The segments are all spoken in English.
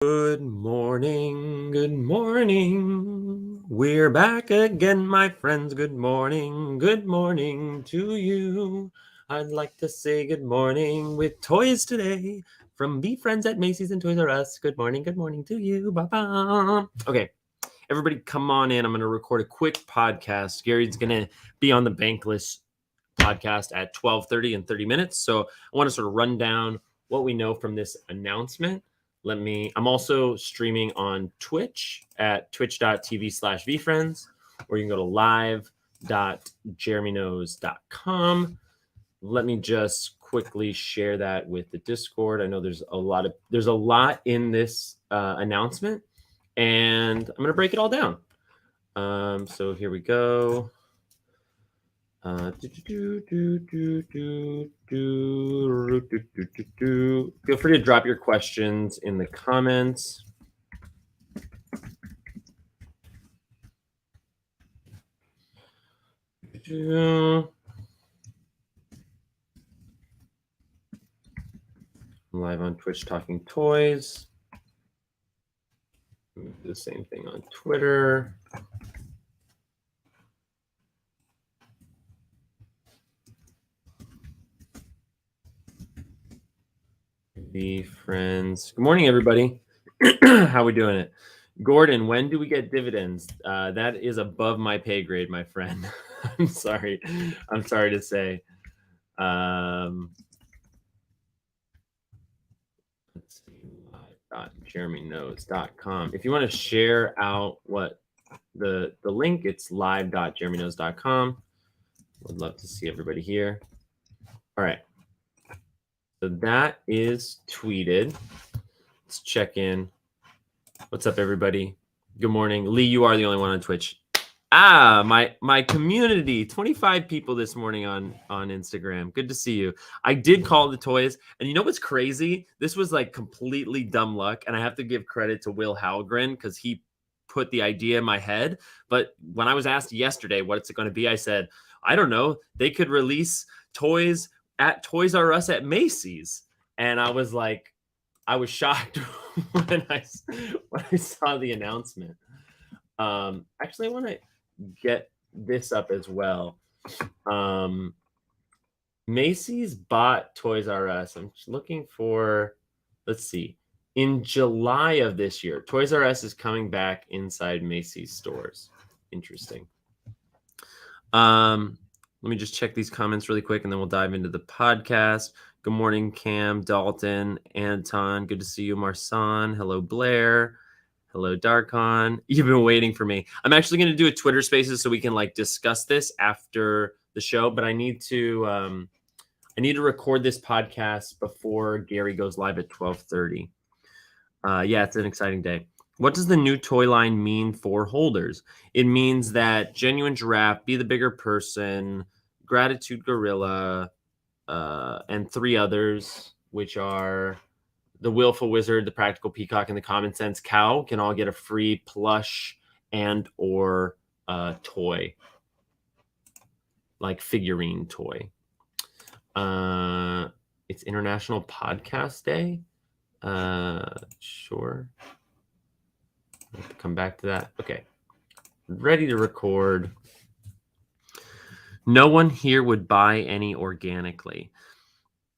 Good morning, good morning. We're back again, my friends. Good morning to you. I'd like to say good morning with toys today from VeeFriends at Macy's and Toys R Us. Good morning to you. Bye-bye. Okay, everybody come on in. I'm going to record a quick podcast. Gary's going to be on the Bankless podcast at 12:30 in 30 minutes. So I want to sort of run down what we know from this announcement. I'm also streaming on Twitch at twitch.tv/VeeFriends, or you can go to live.jeremyknows.com. Let me just quickly share that with the Discord. I know there's a lot in this announcement, and I'm going to break it all down. So here we go. Feel free to drop your questions in the comments. I'm live on Twitch talking toys. The same thing on Twitter. VeeFriends. Good morning, everybody. How we doing it? Gordon, when do we get dividends? That is above my pay grade, my friend. I'm sorry to say. Let's see, live.jeremyknows.com. If you want to share out what the link, it's live.jeremyknows.com. Would love to see everybody here. All right. So that is tweeted. Let's check in. What's up, everybody? Good morning. Lee, you are the only one on Twitch. My community, 25 people this morning on Instagram. Good to see you. I did call the toys, and you know what's crazy? This was like completely dumb luck, and I have to give credit to Will Halgren because he put the idea in my head. But when I was asked yesterday what's it going to be, I said, I don't know. They could release toys at Toys R Us at Macy's, and I was like, I was shocked when I saw the announcement. Actually, I want to get this up as well. Macy's bought Toys R Us. I'm looking for, let's see, in July of this year, Toys R Us is coming back inside Macy's stores. Interesting. Let me just check these comments really quick, and then we'll dive into the podcast. Good morning, Cam, Dalton, Anton. Good to see you, Marsan. Hello, Blair. Hello, Darkon. You've been waiting for me. I'm actually going to do a Twitter Spaces so we can like discuss this after the show, but I need to record this podcast before Gary goes live at 12:30. Yeah, it's an exciting day. What does the new toy line mean for holders? It means that Genuine Giraffe, Be the Bigger Person, Gratitude Gorilla, and 3 others, which are the Willful Wizard, the Practical Peacock, and the Common Sense Cow, can all get a free plush and or toy, like figurine toy. It's International Podcast Day. Sure. Come back to that. Okay. Ready to record. No one here would buy any organically.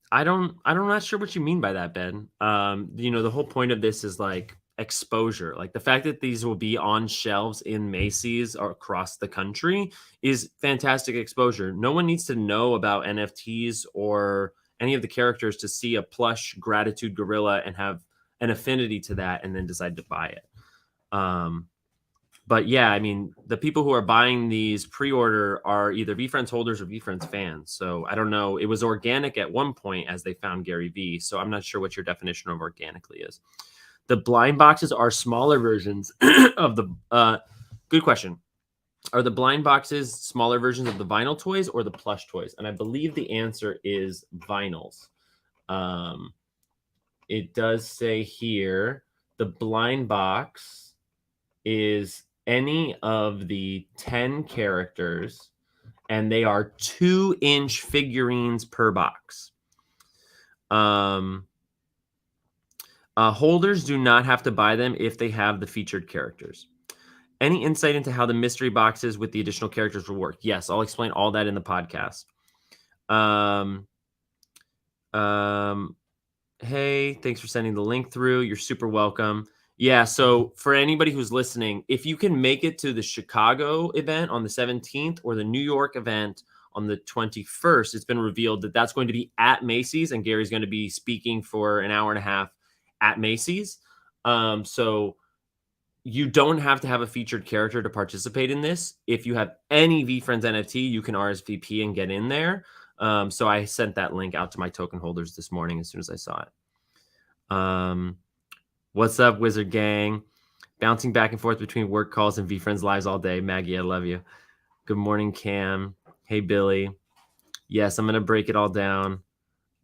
I'm not sure what you mean by that, Ben. The whole point of this is like exposure. Like the fact that these will be on shelves in Macy's or across the country is fantastic exposure. No one needs to know about NFTs or any of the characters to see a plush Gratitude Gorilla and have an affinity to that and then decide to buy it. But yeah, I mean, the people who are buying these pre-order are either VeeFriends holders or VeeFriends fans. So I don't know. It was organic at one point as they found Garyvee. So I'm not sure what your definition of organically is. The blind boxes are smaller versions of the. Good question. Are the blind boxes smaller versions of the vinyl toys or the plush toys? And I believe the answer is vinyls. It does say here the blind box is any of the 10 characters, and they are 2-inch figurines per box. Holders do not have to buy them if they have the featured characters. Any insight into how the mystery boxes with the additional characters will work? Yes, I'll explain all that in the podcast. Hey, thanks for sending the link through. You're super welcome. Yeah, so for anybody who's listening, if you can make it to the Chicago event on the 17th or the New York event on the 21st, it's been revealed that that's going to be at Macy's, and Gary's going to be speaking for an hour and a half at Macy's. So you don't have to have a featured character to participate in this. If you have any VeeFriends NFT, you can RSVP and get in there. So I sent that link out to my token holders this morning as soon as I saw it. What's up, Wizard Gang? Bouncing back and forth between work calls and VeeFriends lives all day. Maggie, I love you. Good morning, Cam. Hey, Billy. Yes, I'm going to break it all down.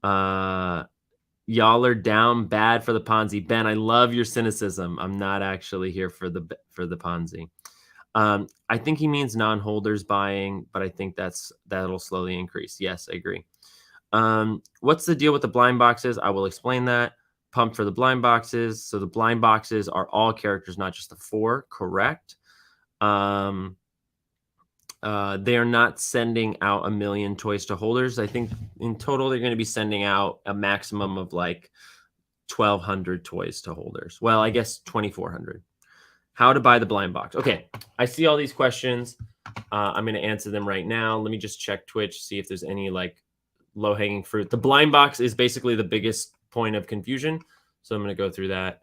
Y'all are down bad for the Ponzi. Ben, I love your cynicism. I'm not actually here for the Ponzi. I think he means non-holders buying, but I think that'll slowly increase. Yes, I agree. What's the deal with the blind boxes? I will explain that. Pumped for the blind boxes. So the blind boxes are all characters, not just the 4. Correct. They are not sending out 1 million toys to holders. I think in total they're going to be sending out a maximum of like 1,200 toys to holders. Well, I guess 2,400. How to buy the blind box. Okay, I see all these questions. I'm going to answer them right now. Let me just check Twitch, see if there's any like low-hanging fruit. The blind box is basically the biggest point of confusion, so I'm going to go through that.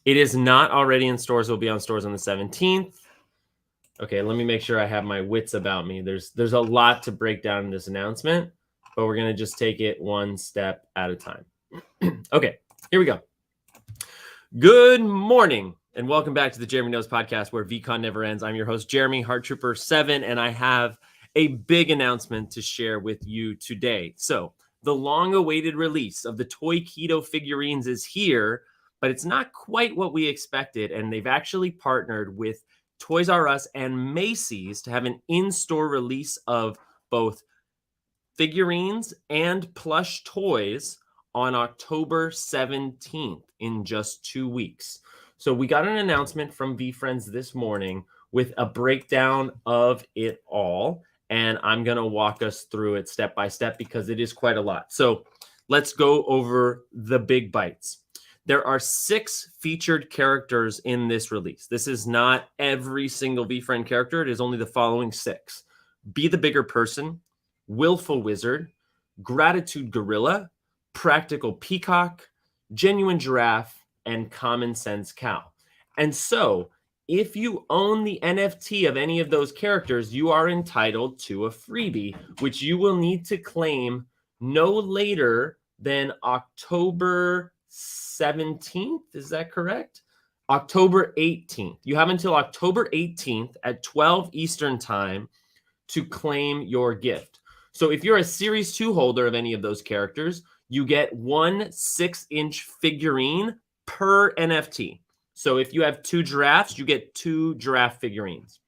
It is not already in stores. It will be on stores on the 17th. Okay, let me make sure I have my wits about me. There's a lot to break down in this announcement, but we're going to just take it one step at a time. Okay, here we go. Good morning, and welcome back to the Jeremy Knows podcast, where VCon never ends. I'm your host, Jeremy Hearttrooper 7, and I have a big announcement to share with you today. So the long-awaited release of the Toy Keto figurines is here, but it's not quite what we expected, and they've actually partnered with Toys R Us and Macy's to have an in-store release of both figurines and plush toys on October 17th in just 2 weeks. So we got an announcement from VeeFriends this morning with a breakdown of it all, and I'm going to walk us through it step by step because it is quite a lot. So let's go over the big bites. There are 6 featured characters in this release. This is not every single VeeFriend character. It is only the following 6. Be the Bigger Person, Willful Wizard, Gratitude Gorilla, Practical Peacock, Genuine Giraffe, and Common Sense Cow. And so, if you own the NFT of any of those characters, you are entitled to a freebie, which you will need to claim no later than October 17th. Is that correct? October 18th. You have until October 18th at 12 Eastern time to claim your gift. So if you're a Series 2 holder of any of those characters, you get 1 6-inch figurine per NFT. So if you have 2 giraffes, you get 2 giraffe figurines.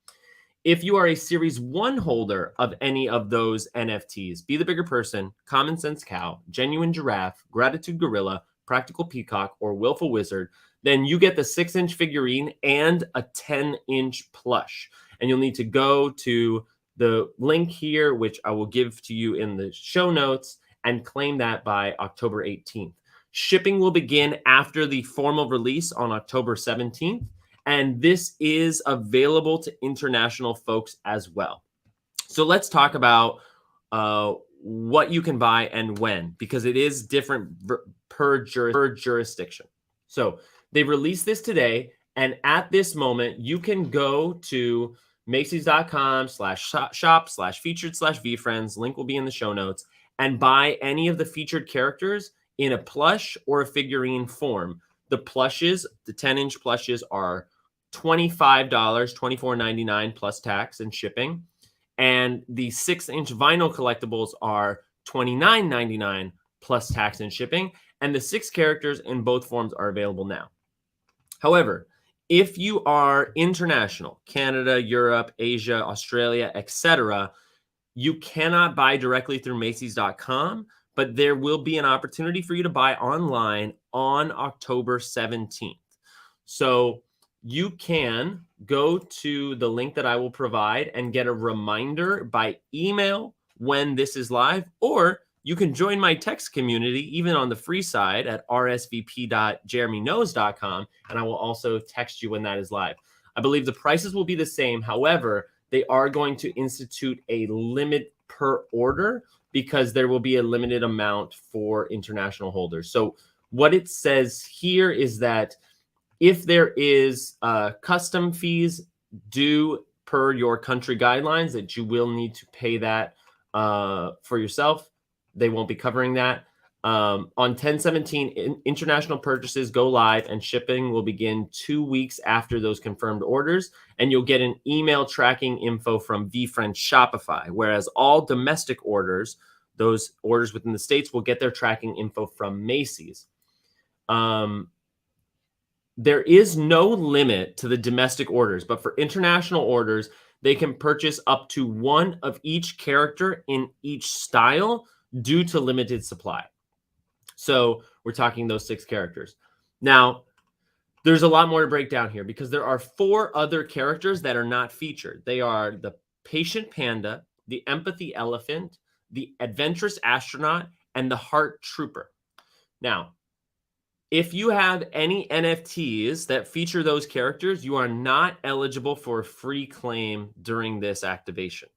If you are a Series 1 holder of any of those NFTs, Be the Bigger Person, Common Sense Cow, Genuine Giraffe, Gratitude Gorilla, Practical Peacock, or Willful Wizard, then you get the 6-inch figurine and a 10-inch plush. And you'll need to go to the link here, which I will give to you in the show notes, and claim that by October 18th. Shipping will begin after the formal release on October 17th, and this is available to international folks as well. So let's talk about what you can buy and when, because it is different per jurisdiction. So they released this today, and at this moment, you can go to Macy's.com/shop/featured/VeeFriends. Link will be in the show notes, and buy any of the featured characters in a plush or a figurine form. The plushes, the 10-inch plushes, are $25, $24.99 plus tax and shipping. And the 6-inch vinyl collectibles are $29.99 plus tax and shipping. And the 6 characters in both forms are available now. However, if you are international, Canada, Europe, Asia, Australia, etc., you cannot buy directly through Macy's.com, but there will be an opportunity for you to buy online on October 17th. So you can go to the link that I will provide and get a reminder by email when this is live, or you can join my text community, even on the free side at rsvp.jeremyknows.com, and I will also text you when that is live. I believe the prices will be the same. However, they are going to institute a limit per order because there will be a limited amount for international holders. So what it says here is that if there is custom fees due per your country guidelines, that you will need to pay that for yourself. They won't be covering that. On 10/17, international purchases go live and shipping will begin 2 weeks after those confirmed orders. And you'll get an email tracking info from VeeFriends Shopify, whereas all domestic orders, those orders within the States, will get their tracking info from Macy's. There is no limit to the domestic orders, but for international orders, they can purchase up to one of each character in each style due to limited supply. So we're talking those 6 characters. Now, there's a lot more to break down here because there are 4 other characters that are not featured. They are the patient panda, the empathy elephant, the adventurous astronaut, and the heart trooper. Now, if you have any NFTs that feature those characters, you are not eligible for a free claim during this activation.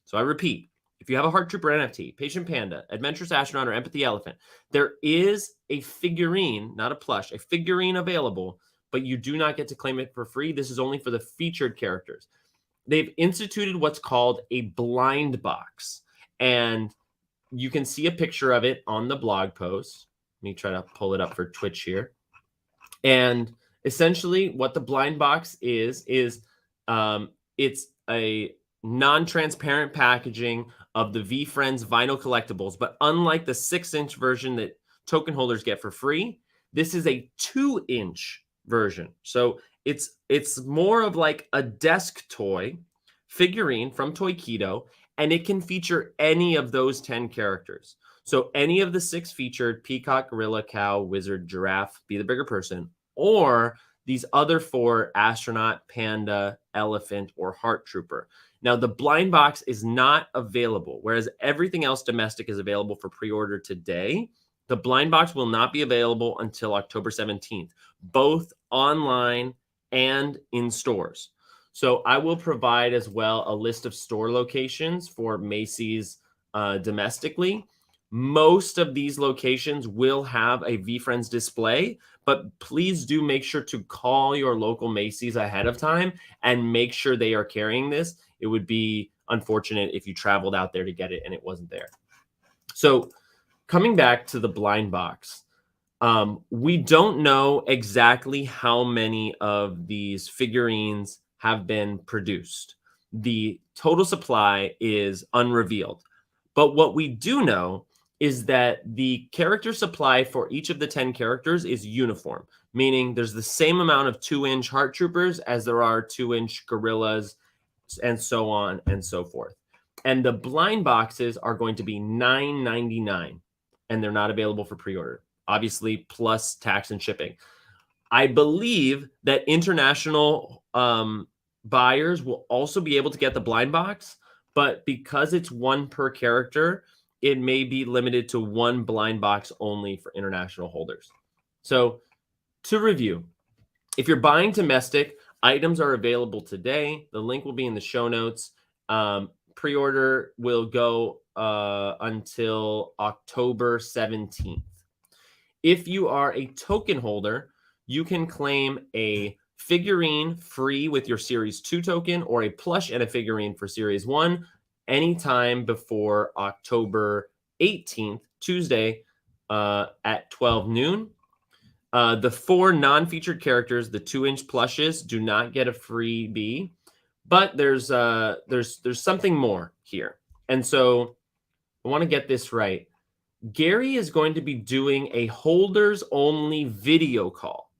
So I repeat, if you have a Heart Trooper NFT, Patient Panda, Adventurous Astronaut, or Empathy Elephant, there is a figurine, not a plush, a figurine available, but you do not get to claim it for free. This is only for the featured characters. They've instituted what's called a blind box, and you can see a picture of it on the blog post. Let me try to pull it up for Twitch here. And essentially what the blind box is it's a non-transparent packaging of the VeeFriends vinyl collectibles. But unlike the 6-inch version that token holders get for free, this is a 2-inch version. So it's more of like a desk toy figurine from Toyketo, and it can feature any of those 10 characters. So any of the 6 featured, peacock, gorilla, cow, wizard, giraffe, be the bigger person, or these other 4, astronaut, panda, elephant, or heart trooper. Now, the blind box is not available, whereas everything else domestic is available for pre-order today. The blind box will not be available until October 17th, both online and in stores. So I will provide as well a list of store locations for Macy's domestically. Most of these locations will have a VeeFriends display, but please do make sure to call your local Macy's ahead of time and make sure they are carrying this. It would be unfortunate if you traveled out there to get it and it wasn't there. So coming back to the blind box, we don't know exactly how many of these figurines have been produced. The total supply is unrevealed. But what we do know is that the character supply for each of the 10 characters is uniform, meaning there's the same amount of 2-inch heart troopers as there are 2-inch gorillas, and so on and so forth. And the blind boxes are going to be $9.99, and they're not available for pre-order, obviously, plus tax and shipping. I believe that international buyers will also be able to get the blind box, but because it's 1 per character, it may be limited to 1 blind box only for international holders. So to review, if you're buying domestic, items are available today. The link will be in the show notes. Pre-order will go until October 17th. If you are a token holder, you can claim a figurine free with your Series 2 token, or a plush and a figurine for Series 1 anytime before October 18th, Tuesday, at 12 noon. The 4 non-featured characters, the 2-inch plushes, do not get a freebie, but there's something more here. And so I want to get this right. Gary is going to be doing a holders only video call.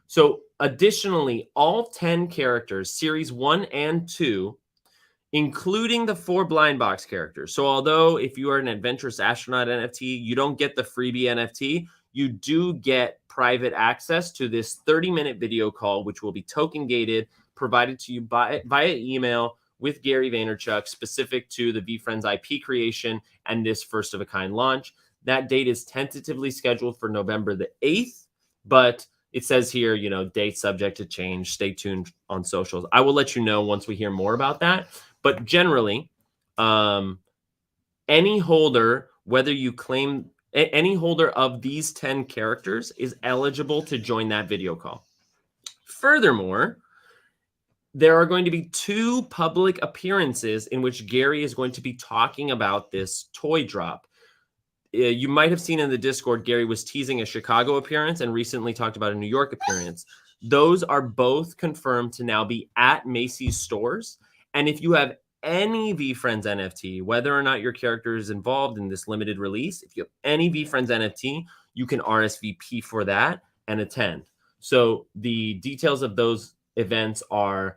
So additionally, all 10 characters, Series 1 and 2, including the 4 blind box characters. So although if you are an Adventurous Astronaut NFT, you don't get the freebie NFT, you do get private access to this 30-minute video call, which will be token gated, provided to you via email with Gary Vaynerchuk, specific to the VeeFriends IP creation and this first of a kind launch. That date is tentatively scheduled for November the 8th, but it says here, date subject to change. Stay tuned on socials. I will let you know once we hear more about that. But generally, any holder, whether you claim any holder of these 10 characters is eligible to join that video call. Furthermore, there are going to be 2 public appearances in which Gary is going to be talking about this toy drop. You might have seen in the Discord, Gary was teasing a Chicago appearance and recently talked about a New York appearance. Those are both confirmed to now be at Macy's stores. And if you have any VeeFriends NFT, whether or not your character is involved in this limited release, if you have any VeeFriends NFT, you can RSVP for that and attend. So the details of those events are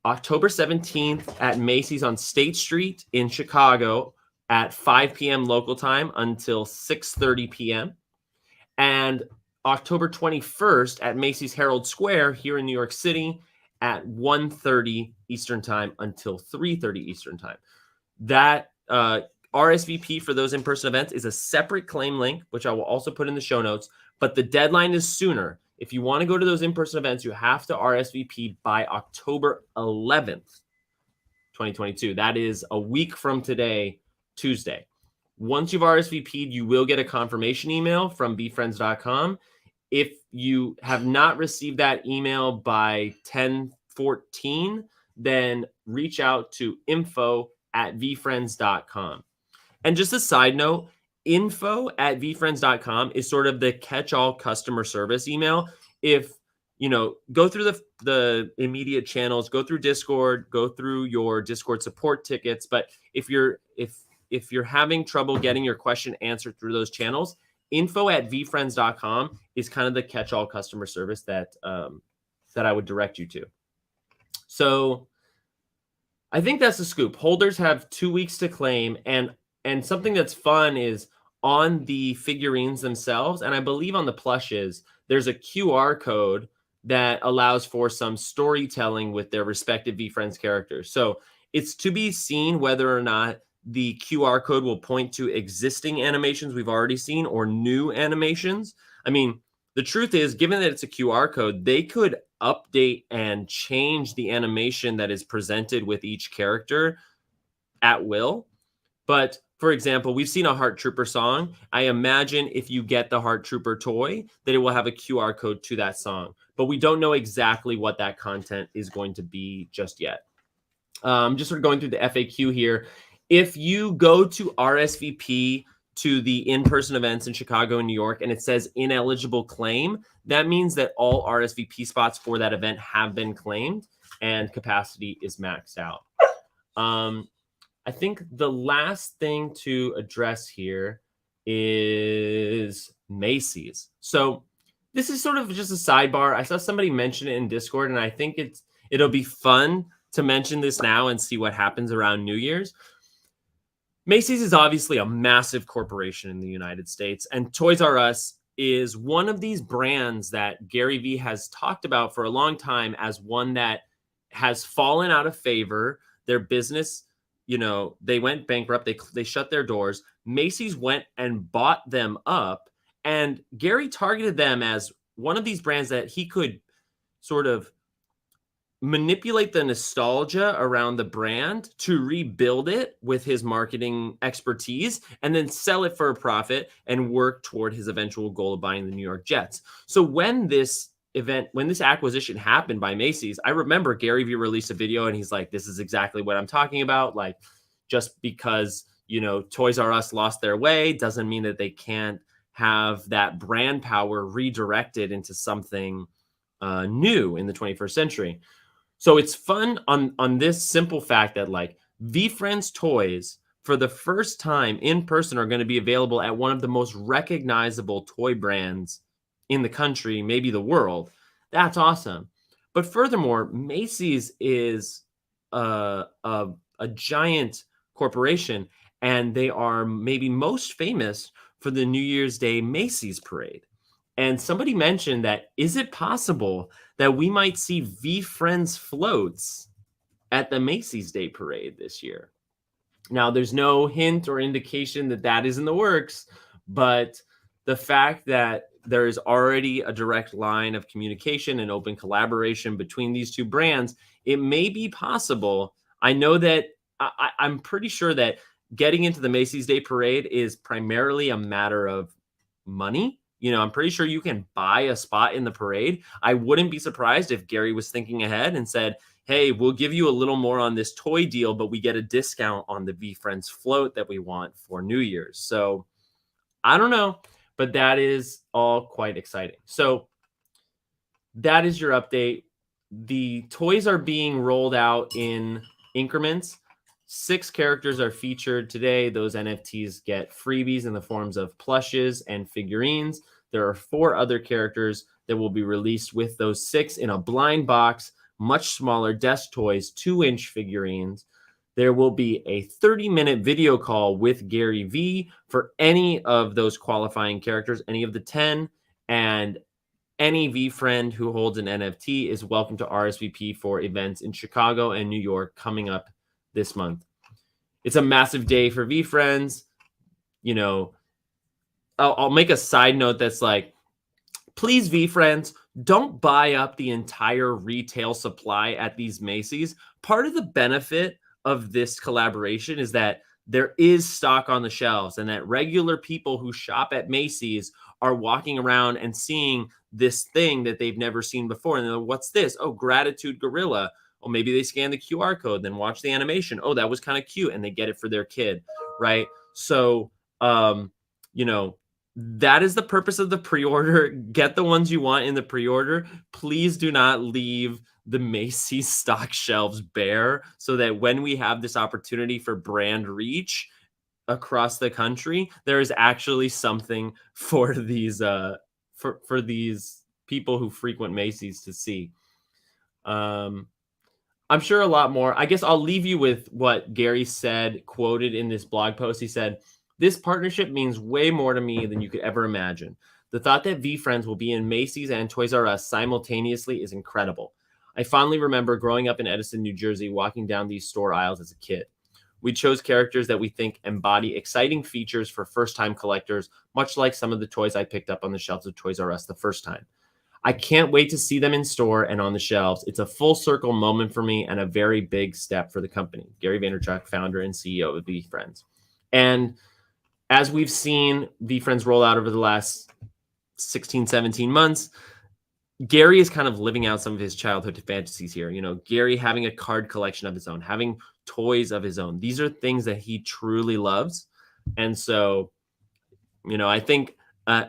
October 17th at Macy's on State Street in Chicago at 5 p.m. local time until 6:30 p.m. And October 21st at Macy's Herald Square here in New York City at 1:30 Eastern time until 3:30 Eastern time. That RSVP for those in-person events is a separate claim link, which I will also put in the show notes, but the deadline is sooner. If you want to go to those in-person events, you have to RSVP by October 11th, 2022. That is a week from today, Tuesday. Once you've RSVP'd, you will get a confirmation email from VeeFriends.com. If you have not received that email by 10/14, then reach out to info@VeeFriends.com. And just a side note, info@VeeFriends.com is sort of the catch-all customer service email. If go through the immediate channels, go through Discord, go through your Discord support tickets. But if you're having trouble getting your question answered through those channels, info@VeeFriends.com is kind of the catch-all customer service that I would direct you to. So I think that's the scoop. Holders have 2 weeks to claim, and something that's fun is on the figurines themselves, and I believe on the plushes, there's a QR code that allows for some storytelling with their respective VeeFriends characters. So it's to be seen whether or not the QR code will point to existing animations we've already seen or new animations. I mean, the truth is, given that it's a QR code, they could update and change the animation that is presented with each character at will. But for example, we've seen a Heart Trooper song. I imagine if you get the Heart Trooper toy, that it will have a QR code to that song. But we don't know exactly what that content is going to be just yet. Just sort of going through the FAQ here. If you go to RSVP to the in-person events in Chicago and New York, and it says ineligible claim, that means that all RSVP spots for that event have been claimed and capacity is maxed out. I think the last thing to address here is Macy's. So this is sort of just a sidebar. I saw somebody mention it in Discord, and I think it'll be fun to mention this now and see what happens around New Year's. Macy's is obviously a massive corporation in the United States, and Toys R Us is one of these brands that Garyvee has talked about for a long time as one that has fallen out of favor. Their business, they went bankrupt. They shut their doors. Macy's went and bought them up, and Gary targeted them as one of these brands that he could sort of manipulate the nostalgia around the brand to rebuild it with his marketing expertise and then sell it for a profit and work toward his eventual goal of buying the New York Jets. So when this acquisition happened by Macy's, I remember Garyvee released a video and he's like, this is exactly what I'm talking about. Like, just because, Toys R Us lost their way doesn't mean that they can't have that brand power redirected into something new in the 21st century. So it's fun on this simple fact that like VeeFriends toys for the first time in person are going to be available at one of the most recognizable toy brands in the country, maybe the world. That's awesome. But furthermore, Macy's is a a giant corporation, and they are maybe most famous for the New Year's Day Macy's parade. And somebody mentioned that, is it possible that we might see VeeFriends floats at the Macy's Day Parade this year? Now, there's no hint or indication that that is in the works, but the fact that there is already a direct line of communication and open collaboration between these two brands, it may be possible. I know that I'm pretty sure that getting into the Macy's Day Parade is primarily a matter of money. I'm pretty sure you can buy a spot in the parade. I wouldn't be surprised if Gary was thinking ahead and said, hey, we'll give you a little more on this toy deal, but we get a discount on the VeeFriends float that we want for New Year's. So I don't know, but that is all quite exciting. So that is your update. The toys are being rolled out in increments. 6 characters are featured today. Those NFTs get freebies in the forms of plushes and figurines. There are 4 other characters that will be released with those 6 in a blind box, much smaller desk toys, 2-inch figurines. There will be a 30-minute video call with Garyvee for any of those qualifying characters, any of the 10, and any VeeFriend who holds an NFT is welcome to RSVP for events in Chicago and New York coming up this month. It's a massive day for VeeFriends. I'll make a side note that's like, please, VeeFriends, don't buy up the entire retail supply at these Macy's. Part of the benefit of this collaboration is that there is stock on the shelves, and that regular people who shop at Macy's are walking around and seeing this thing that they've never seen before. And they're like, what's this? Oh, Gratitude Gorilla. Oh, maybe they scan the QR code, then watch the animation. Oh, that was kind of cute. And they get it for their kid, right? So, that is the purpose of the pre-order. Get the ones you want in the pre-order. Please do not leave the Macy's stock shelves bare, so that when we have this opportunity for brand reach across the country, there is actually something for these for these people who frequent Macy's to see. I'm sure a lot more. I guess I'll leave you with what Gary said, quoted in this blog post. He said, "This partnership means way more to me than you could ever imagine. The thought that VeeFriends will be in Macy's and Toys R Us simultaneously is incredible. I fondly remember growing up in Edison, New Jersey, walking down these store aisles as a kid. We chose characters that we think embody exciting features for first-time collectors, much like some of the toys I picked up on the shelves of Toys R Us the first time. I can't wait to see them in store and on the shelves. It's a full circle moment for me and a very big step for the company." Gary Vaynerchuk, founder and CEO of VeeFriends. And as we've seen VeeFriends roll out over the last 16, 17 months, Gary is kind of living out some of his childhood fantasies here. Gary having a card collection of his own, having toys of his own. These are things that he truly loves. And so, I think a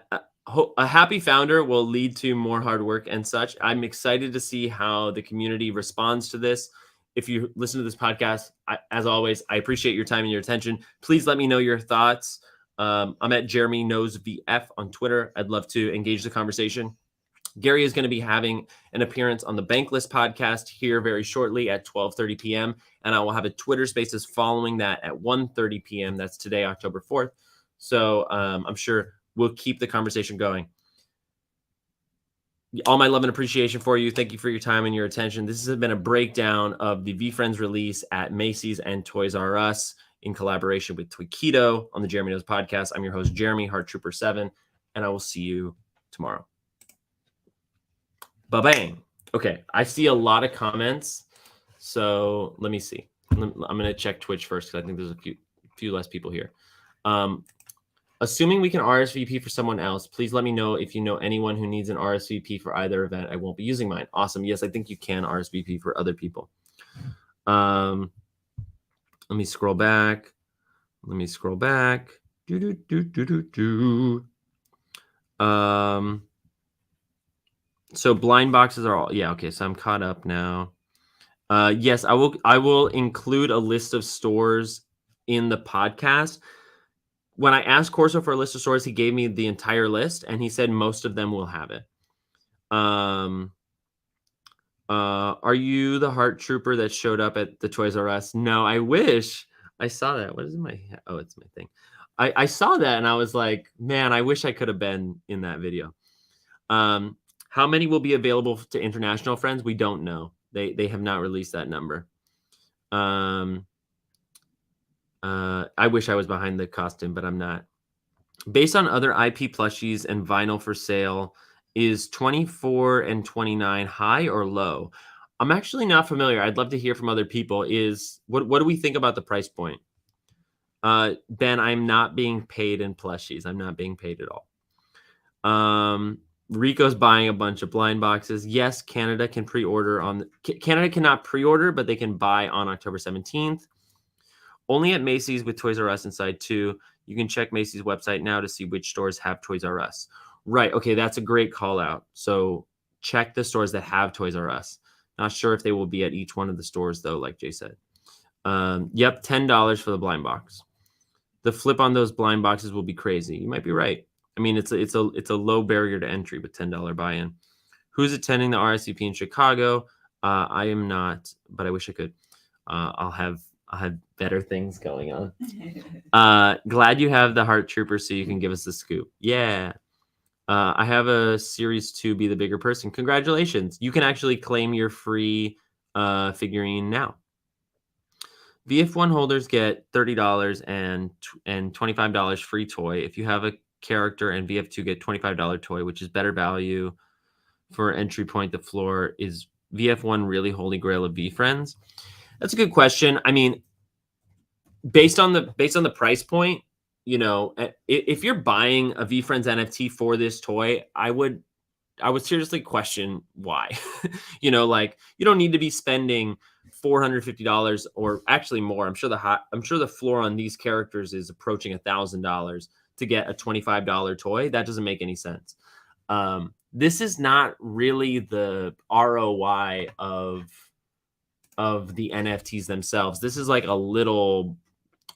happy founder will lead to more hard work and such. I'm excited to see how the community responds to this. If you listen to this podcast, as always, I appreciate your time and your attention. Please let me know your thoughts. I'm at Jeremy Knows VF on Twitter. I'd love to engage the conversation. Gary is going to be having an appearance on the Bankless podcast here very shortly at 12:30 p.m. And I will have a Twitter Spaces following that at 1:30 p.m. That's today, October 4th. So I'm sure we'll keep the conversation going. All my love and appreciation for you. Thank you for your time and your attention. This has been a breakdown of the VeeFriends release at Macy's and Toys R Us in collaboration with Toykito on the Jeremy Knows podcast. I'm your host, Jeremy Hearttrooper7, and I will see you tomorrow. Ba-bang. Okay, I see a lot of comments, so let me see. I'm going to check Twitch first because I think there's a few less people here. Assuming we can RSVP for someone else, please let me know if you know anyone who needs an RSVP for either event. I won't be using mine. Awesome. Yes, I think you can RSVP for other people. Let me scroll back. So blind boxes are all, yeah, okay, so I'm caught up now. Yes, I will include a list of stores in the podcast. When I asked Corso for a list of stores, he gave me the entire list, and he said most of them will have it. Are you the heart trooper that showed up at the Toys R Us? No, I wish. I saw that. What is in my oh, it's my thing. I saw that and I was like, man, I wish I could have been in that video. How many will be available to international friends? We don't know. They have not released that number. I wish I was behind the costume, but I'm not. Based on other IP plushies and vinyl for sale, is 24 and 29 high or low? I'm actually not familiar. I'd love to hear from other people. What do we think about the price point? Ben, I'm not being paid in plushies. I'm not being paid at all. Rico's buying a bunch of blind boxes. Yes, Canada can pre-order Canada cannot pre-order, but they can buy on October 17th. Only at Macy's with Toys R Us inside too. You can check Macy's website now to see which stores have Toys R Us. Right. Okay, that's a great call out. So check the stores that have Toys R Us. Not sure if they will be at each one of the stores though, like Jay said. Yep, $10 for the blind box. The flip on those blind boxes will be crazy. You might be right. I mean, it's a low barrier to entry, but $10 buy-in. Who's attending the RSVP in Chicago? I am not, but I wish I could. I'll have better things going on. Glad you have the Heart Trooper so you can give us the scoop. Yeah. I have a Series 2 Be the Bigger Person. Congratulations. You can actually claim your free figurine now. VF1 holders get $30 and $25 free toy. If you have a character and VF2 get $25 toy, which is better value for entry point. The floor is VF1 really holy grail of VeeFriends? That's a good question. I mean, based on the price point, you know, if you're buying a VeeFriends NFT for this toy, I would seriously question why. You know, like you don't need to be spending $450 or actually more. I'm sure the floor on these characters is approaching $1,000 to get a $25 toy. That doesn't make any sense. This is not really the ROI of the NFTs themselves. This is like a little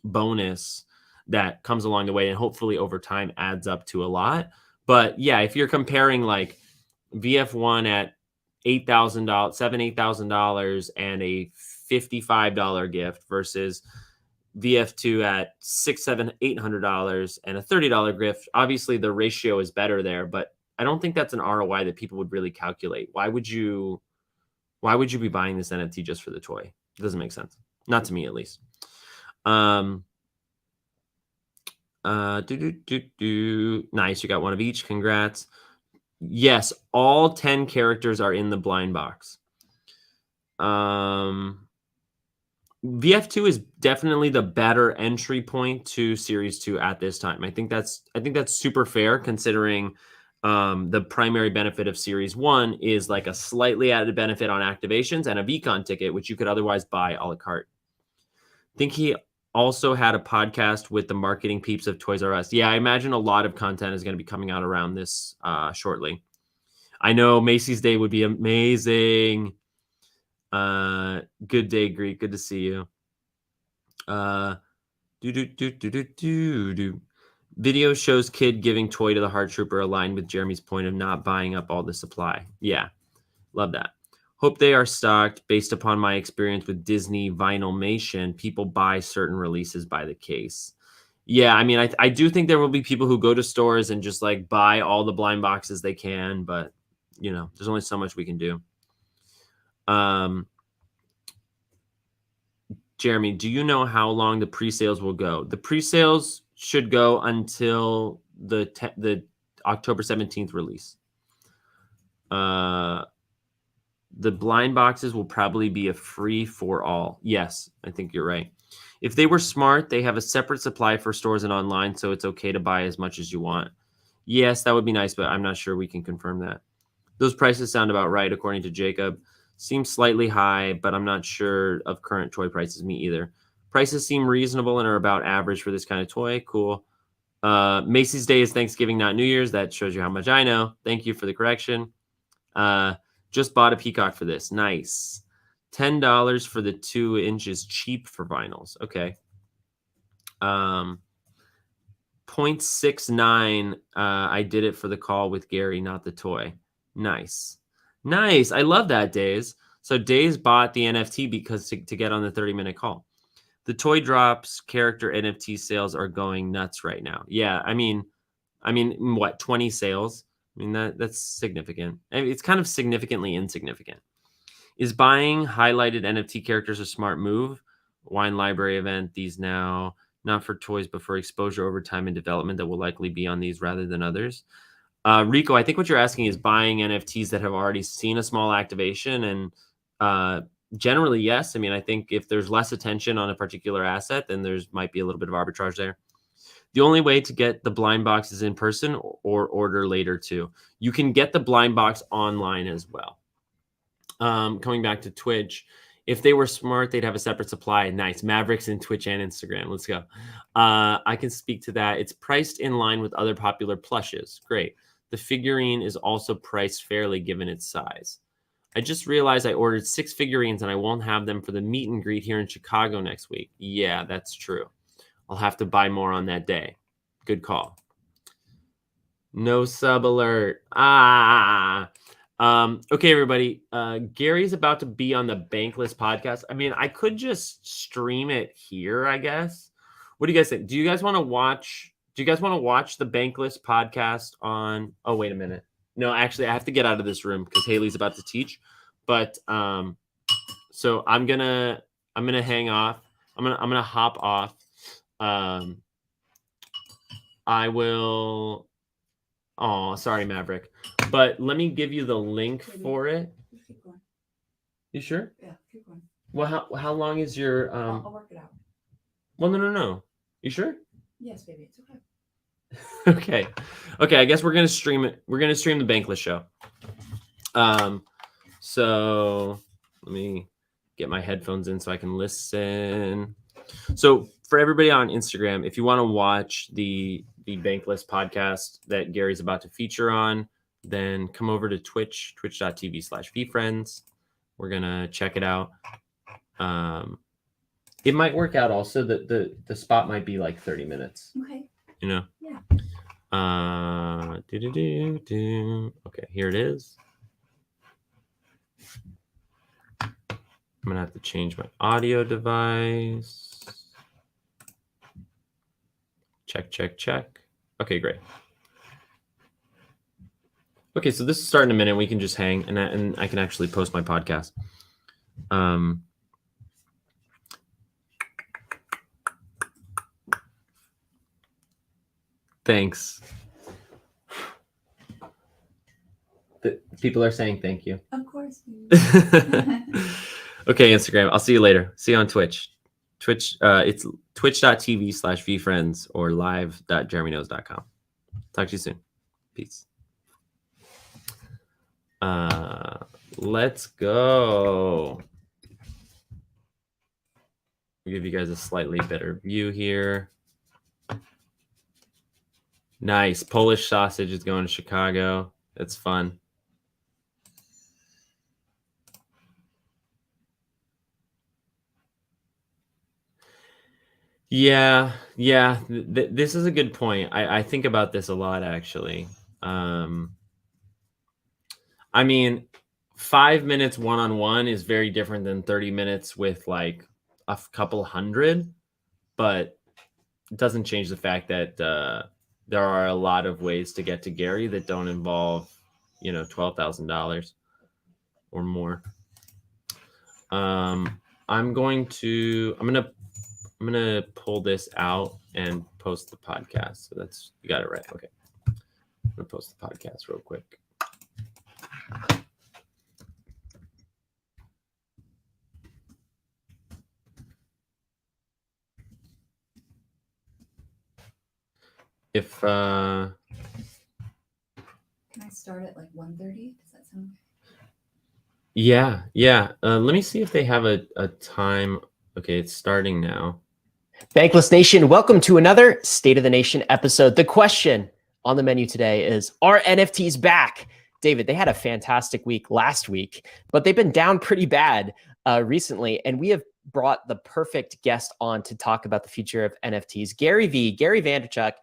bonus that comes along the way and hopefully over time adds up to a lot. But yeah, if you're comparing like VF1 at $8,000, $8,000 and a $55 gift versus VF2 at $600, $700, $800 and a $30 gift, obviously the ratio is better there, but I don't think that's an ROI that people would really calculate. Why would you be buying this NFT just for the toy? It doesn't make sense. Not to me, at least. Nice. You got one of each. Congrats. Yes, all 10 characters are in the blind box. VF2 is definitely the better entry point to Series 2 at this time. I think that's super fair considering the primary benefit of Series 1 is like a slightly added benefit on activations and a VCon ticket, which you could otherwise buy a la carte. I think he also had a podcast with the marketing peeps of Toys R Us. Yeah, I imagine a lot of content is going to be coming out around this shortly. I know Macy's Day would be amazing. Good day, Greek. Good to see you. Video shows kid giving toy to the Heart Trooper aligned with Jeremy's point of not buying up all the supply. Yeah, love that. Hope they are stocked. Based upon my experience with Disney Vinylmation, people buy certain releases by the case. Yeah, I mean, I do think there will be people who go to stores and just like buy all the blind boxes they can, but you know, there's only so much we can do. Jeremy, do you know how long the pre-sales will go? The pre-sales should go until the October 17th release. The blind boxes will probably be a free for all. Yes, I think you're right. If they were smart, they have a separate supply for stores and online, so it's okay to buy as much as you want. Yes, that would be nice, but I'm not sure we can confirm that. Those prices sound about right, according to Jacob. Seems slightly high, but I'm not sure of current toy prices, me either. Prices seem reasonable and are about average for this kind of toy. Cool. Macy's Day is Thanksgiving, not New Year's. That shows you how much I know. Thank you for the correction. Just bought a peacock for this. Nice. $10 for the 2 inches, cheap for vinyls. Okay. 0.69. I did it for the call with Gary, not the toy. Nice. Nice. I love that, Days. So Days bought the NFT because to get on the 30-minute call. The Toy Drops character NFT sales are going nuts right now. Yeah, I mean, what, 20 sales? I mean, that's significant. I mean, it's kind of significantly insignificant. Is buying highlighted NFT characters a smart move? Wine library event, these now, not for toys, but for exposure over time and development that will likely be on these rather than others. Rico, I think what you're asking is buying NFTs that have already seen a small activation, and generally, yes. I mean, I think if there's less attention on a particular asset, then there's might be a little bit of arbitrage there. The only way to get the blind box is in person or order later too. You can get the blind box online as well. Coming back to Twitch, if they were smart, they'd have a separate supply. Nice. Mavericks in Twitch and Instagram. Let's go. I can speak to that. It's priced in line with other popular plushes. Great. The figurine is also priced fairly given its size. I just realized I ordered 6 figurines and I won't have them for the meet and greet here in Chicago next week. Yeah, that's true. I'll have to buy more on that day. Good call. No sub alert. Okay, everybody. Gary's about to be on the Bankless podcast. I mean, I could just stream it here, I guess. What do you guys think? Do you guys want to watch the Bankless podcast on? Oh, wait a minute. No, actually, I have to get out of this room because Haley's about to teach. But so I'm gonna hang off. I'm gonna hop off. I will. Oh, sorry, Maverick. But let me give you the link for it. Keep going. You sure? Yeah, keep going. Well, how long is your I'll work it out. Well, no. You sure? Yes, baby, it's okay. Okay. I guess we're gonna stream it. We're gonna stream the Bankless show. So let me get my headphones in so I can listen. So for everybody on Instagram, if you want to watch the Bankless podcast that Gary's about to feature on, then come over to Twitch, twitch.tv/VeeFriends. We're gonna check it out. It might work out also that the spot might be like 30 minutes. Okay. You know? Yeah. Okay, here it is. I'm gonna have to change my audio device. Check. Okay, great. Okay, so this is starting in a minute. We can just hang, and I can actually post my podcast. Thanks. People are saying thank you. Of course. Okay, Instagram. I'll see you later. See you on Twitch. It's twitch.tv/VeeFriends or live.jeremyknows.com. Talk to you soon. Peace. Let's go. I'll give you guys a slightly better view here. Nice. Polish sausage is going to Chicago. That's fun. Yeah. This is a good point. I think about this a lot, actually. I mean, 5 minutes one-on-one is very different than 30 minutes with like a couple hundred, but it doesn't change the fact that there are a lot of ways to get to Gary that don't involve, $12,000 or more. I'm gonna pull this out and post the podcast. So you got it right. Okay. I'm gonna post the podcast real quick. If Can I start at like 1:30? Does that sound okay? Yeah. Let me see if they have a time. Okay, it's starting now. Bankless Nation, welcome to another State of the Nation episode. The question on the menu today is, are NFTs back? David, they had a fantastic week last week, but they've been down pretty bad recently, and we have brought the perfect guest on to talk about the future of NFTs. Gary Vaynerchuk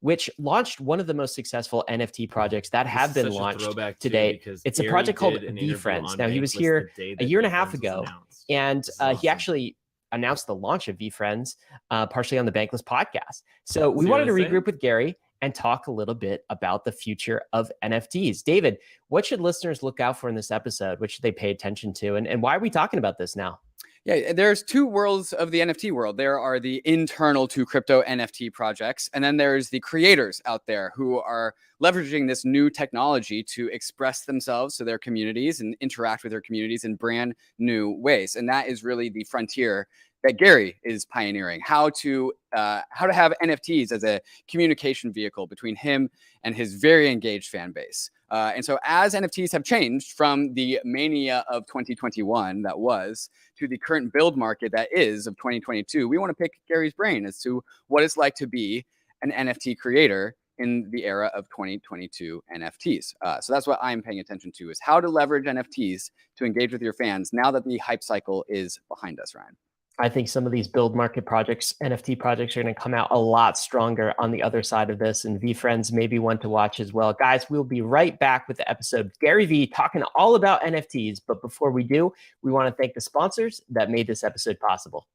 which launched one of the most successful NFT projects that have This is been such a launched throwback, too, today. because It's a Gary project called did an interview VeeFriends. on Now, he was Bankless here the day a that year and a half VeeFriends was ago, announced. and This is he awesome. actually announced the launch of VeeFriends, partially on the Bankless podcast. So we See wanted to what I say? regroup with Gary and talk a little bit about the future of NFTs. David, what should listeners look out for in this episode? What should they pay attention to? And why are we talking about this now? Yeah, there's two worlds of the NFT world. There are the internal to crypto NFT projects, and then there's the creators out there who are leveraging this new technology to express themselves to their communities and interact with their communities in brand new ways. And that is really the frontier that Gary is pioneering, how to have NFTs as a communication vehicle between him and his very engaged fan base. And so as NFTs have changed from the mania of 2021 that was to the current build market that is of 2022, we want to pick Gary's brain as to what it's like to be an NFT creator in the era of 2022 NFTs. So that's what I'm paying attention to, is how to leverage NFTs to engage with your fans now that the hype cycle is behind us, Ryan. I think some of these build market projects, NFT projects, are going to come out a lot stronger on the other side of this, and VeeFriends may be one to watch as well. Guys, we'll be right back with the episode. Garyvee talking all about NFTs, but before we do, we want to thank the sponsors that made this episode possible.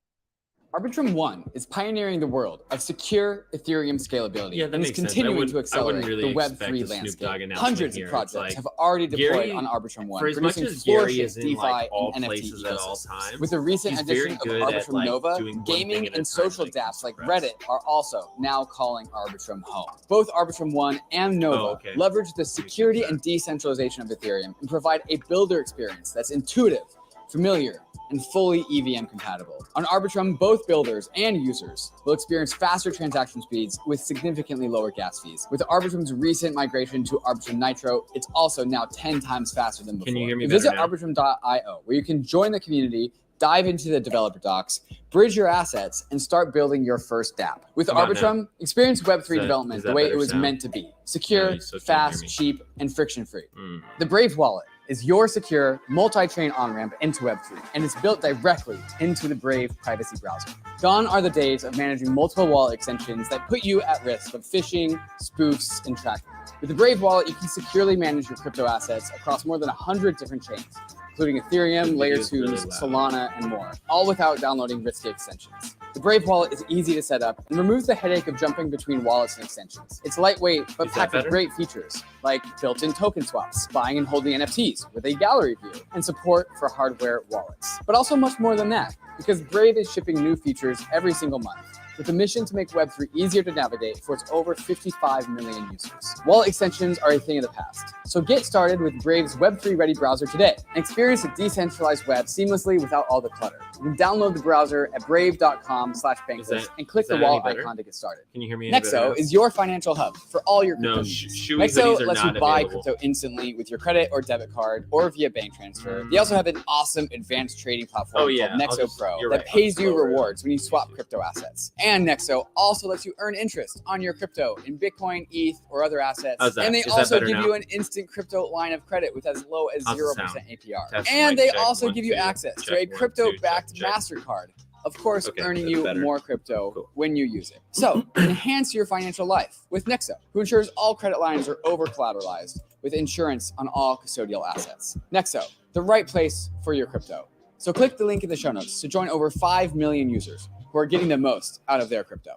Arbitrum One is pioneering the world of secure Ethereum scalability, Yeah, that and is makes sense. continuing to I accelerate wouldn't really the expect Web3 a Snoop landscape. Dogg announcement Hundreds here. of It's projects like, have already deployed Gary, on Arbitrum One, for as producing much as Gary flourishing is in DeFi like all and NFT places at all ecosystems. times, With the recent he's very addition of good at, Arbitrum like, Nova, doing one gaming thing at a and time social when it comes dApps to like press. Reddit are also now calling Arbitrum home. Both Arbitrum One and Nova okay. leverage the security and decentralization of Ethereum and provide a builder experience that's intuitive, familiar, and fully EVM compatible. On Arbitrum, both builders and users will experience faster transaction speeds with significantly lower gas fees. With Arbitrum's recent migration to Arbitrum Nitro, it's also now 10 times faster than before. Can you hear me Visit better now? arbitrum.io, where you can join the community, dive into the developer docs, bridge your assets, and start building your first dApp. With How about Arbitrum, experience Web3 Is development that the way better it was sound? meant to be. Secure, No, you still can't fast, hear me. cheap, and friction-free. Mm. The Brave Wallet is your secure multi-chain on-ramp into Web3, and it's built directly into the Brave privacy browser. Gone are the days of managing multiple wallet extensions that put you at risk of phishing, spoofs, and tracking. With the Brave Wallet, you can securely manage your crypto assets across more than 100 different chains, including Ethereum, Layer 2s, Solana, and more, all without downloading risky extensions. The Brave Wallet is easy to set up and removes the headache of jumping between wallets and extensions. It's lightweight, but Is that packed with better? great features, like built-in token swaps, buying and holding NFTs with a gallery view, and support for hardware wallets. But also much more than that, because Brave is shipping new features every single month, with a mission to make Web3 easier to navigate for its over 55 million users. Wallet extensions are a thing of the past, so get started with Brave's Web3 ready browser today and experience a decentralized web seamlessly without all the clutter. You can download the browser at brave.com/bankless and click is the that any wallet better? icon to get started. Can you hear me? any better now? Nexo is your financial hub for all your crypto No, needs. Chewy Nexo hoodies are lets you not buy available. crypto instantly with your credit or debit card or via bank transfer. They also have an awesome advanced trading platform Oh, yeah. called I'll Nexo just- Pro you're that right. I'll pays just you lower it. rewards when you swap crypto assets. And Nexo also lets you earn interest on your crypto in Bitcoin, ETH, or other assets. How's that? And they Is that also better give now? you an instant crypto line of credit with as low as How's it 0% sound? APR. Test, And mic they check, also 1, give you 2, access to check, a 1, 2, crypto-backed check. MasterCard. Of course, Okay, earning that's you better. more crypto Cool. when you use it. So, enhance your financial life with Nexo, who ensures all credit lines are over-collateralized with insurance on all custodial assets. Nexo, the right place for your crypto. So click the link in the show notes to join over 5 million users who are getting the most out of their crypto.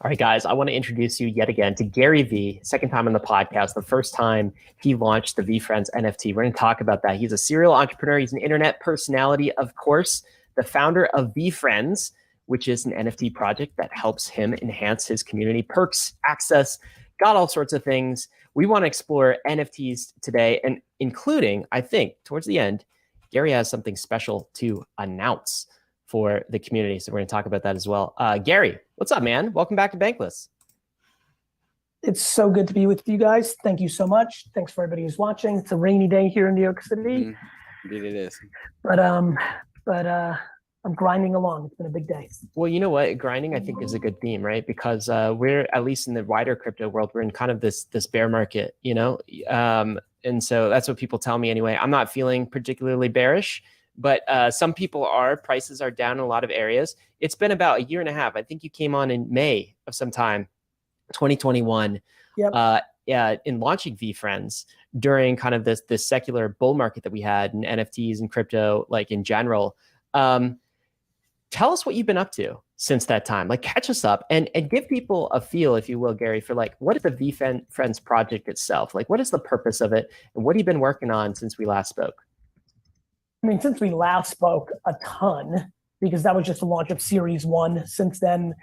All right, guys, I want to introduce you yet again to Garyvee, second time on the podcast, the first time he launched the VeeFriends NFT. We're going to talk about that. He's a serial entrepreneur. He's an internet personality, of course, the founder of VeeFriends, which is an NFT project that helps him enhance his community perks, access, got all sorts of things. We want to explore NFTs today, and including, I think, towards the end, Gary has something special to announce for the community. So we're going to talk about that as well. Gary, what's up, man? Welcome back to Bankless. It's so good to be with you guys. Thank you so much. Thanks for everybody who's watching. It's a rainy day here in New York City, Indeed it is. but I'm grinding along. It's been a big day. Well, you know what? Grinding, I think, is a good theme, right? Because we're, at least in the wider crypto world, we're in kind of this bear market, you know? And so that's what people tell me anyway. I'm not feeling particularly bearish, but some people are. Prices are down in a lot of areas. It's been about a year and a half. I think you came on in May of some time. 2021, Yep. in launching VeeFriends during kind of this secular bull market that we had in NFTs and crypto, like in general. Tell us what you've been up to since that time. Like, catch us up and give people a feel, if you will, Gary, for like, what is the VeeFriends project itself? Like, what is the purpose of it? And what have you been working on since we last spoke? I mean, since we last spoke, a ton, because that was just the launch of Series 1. Since then,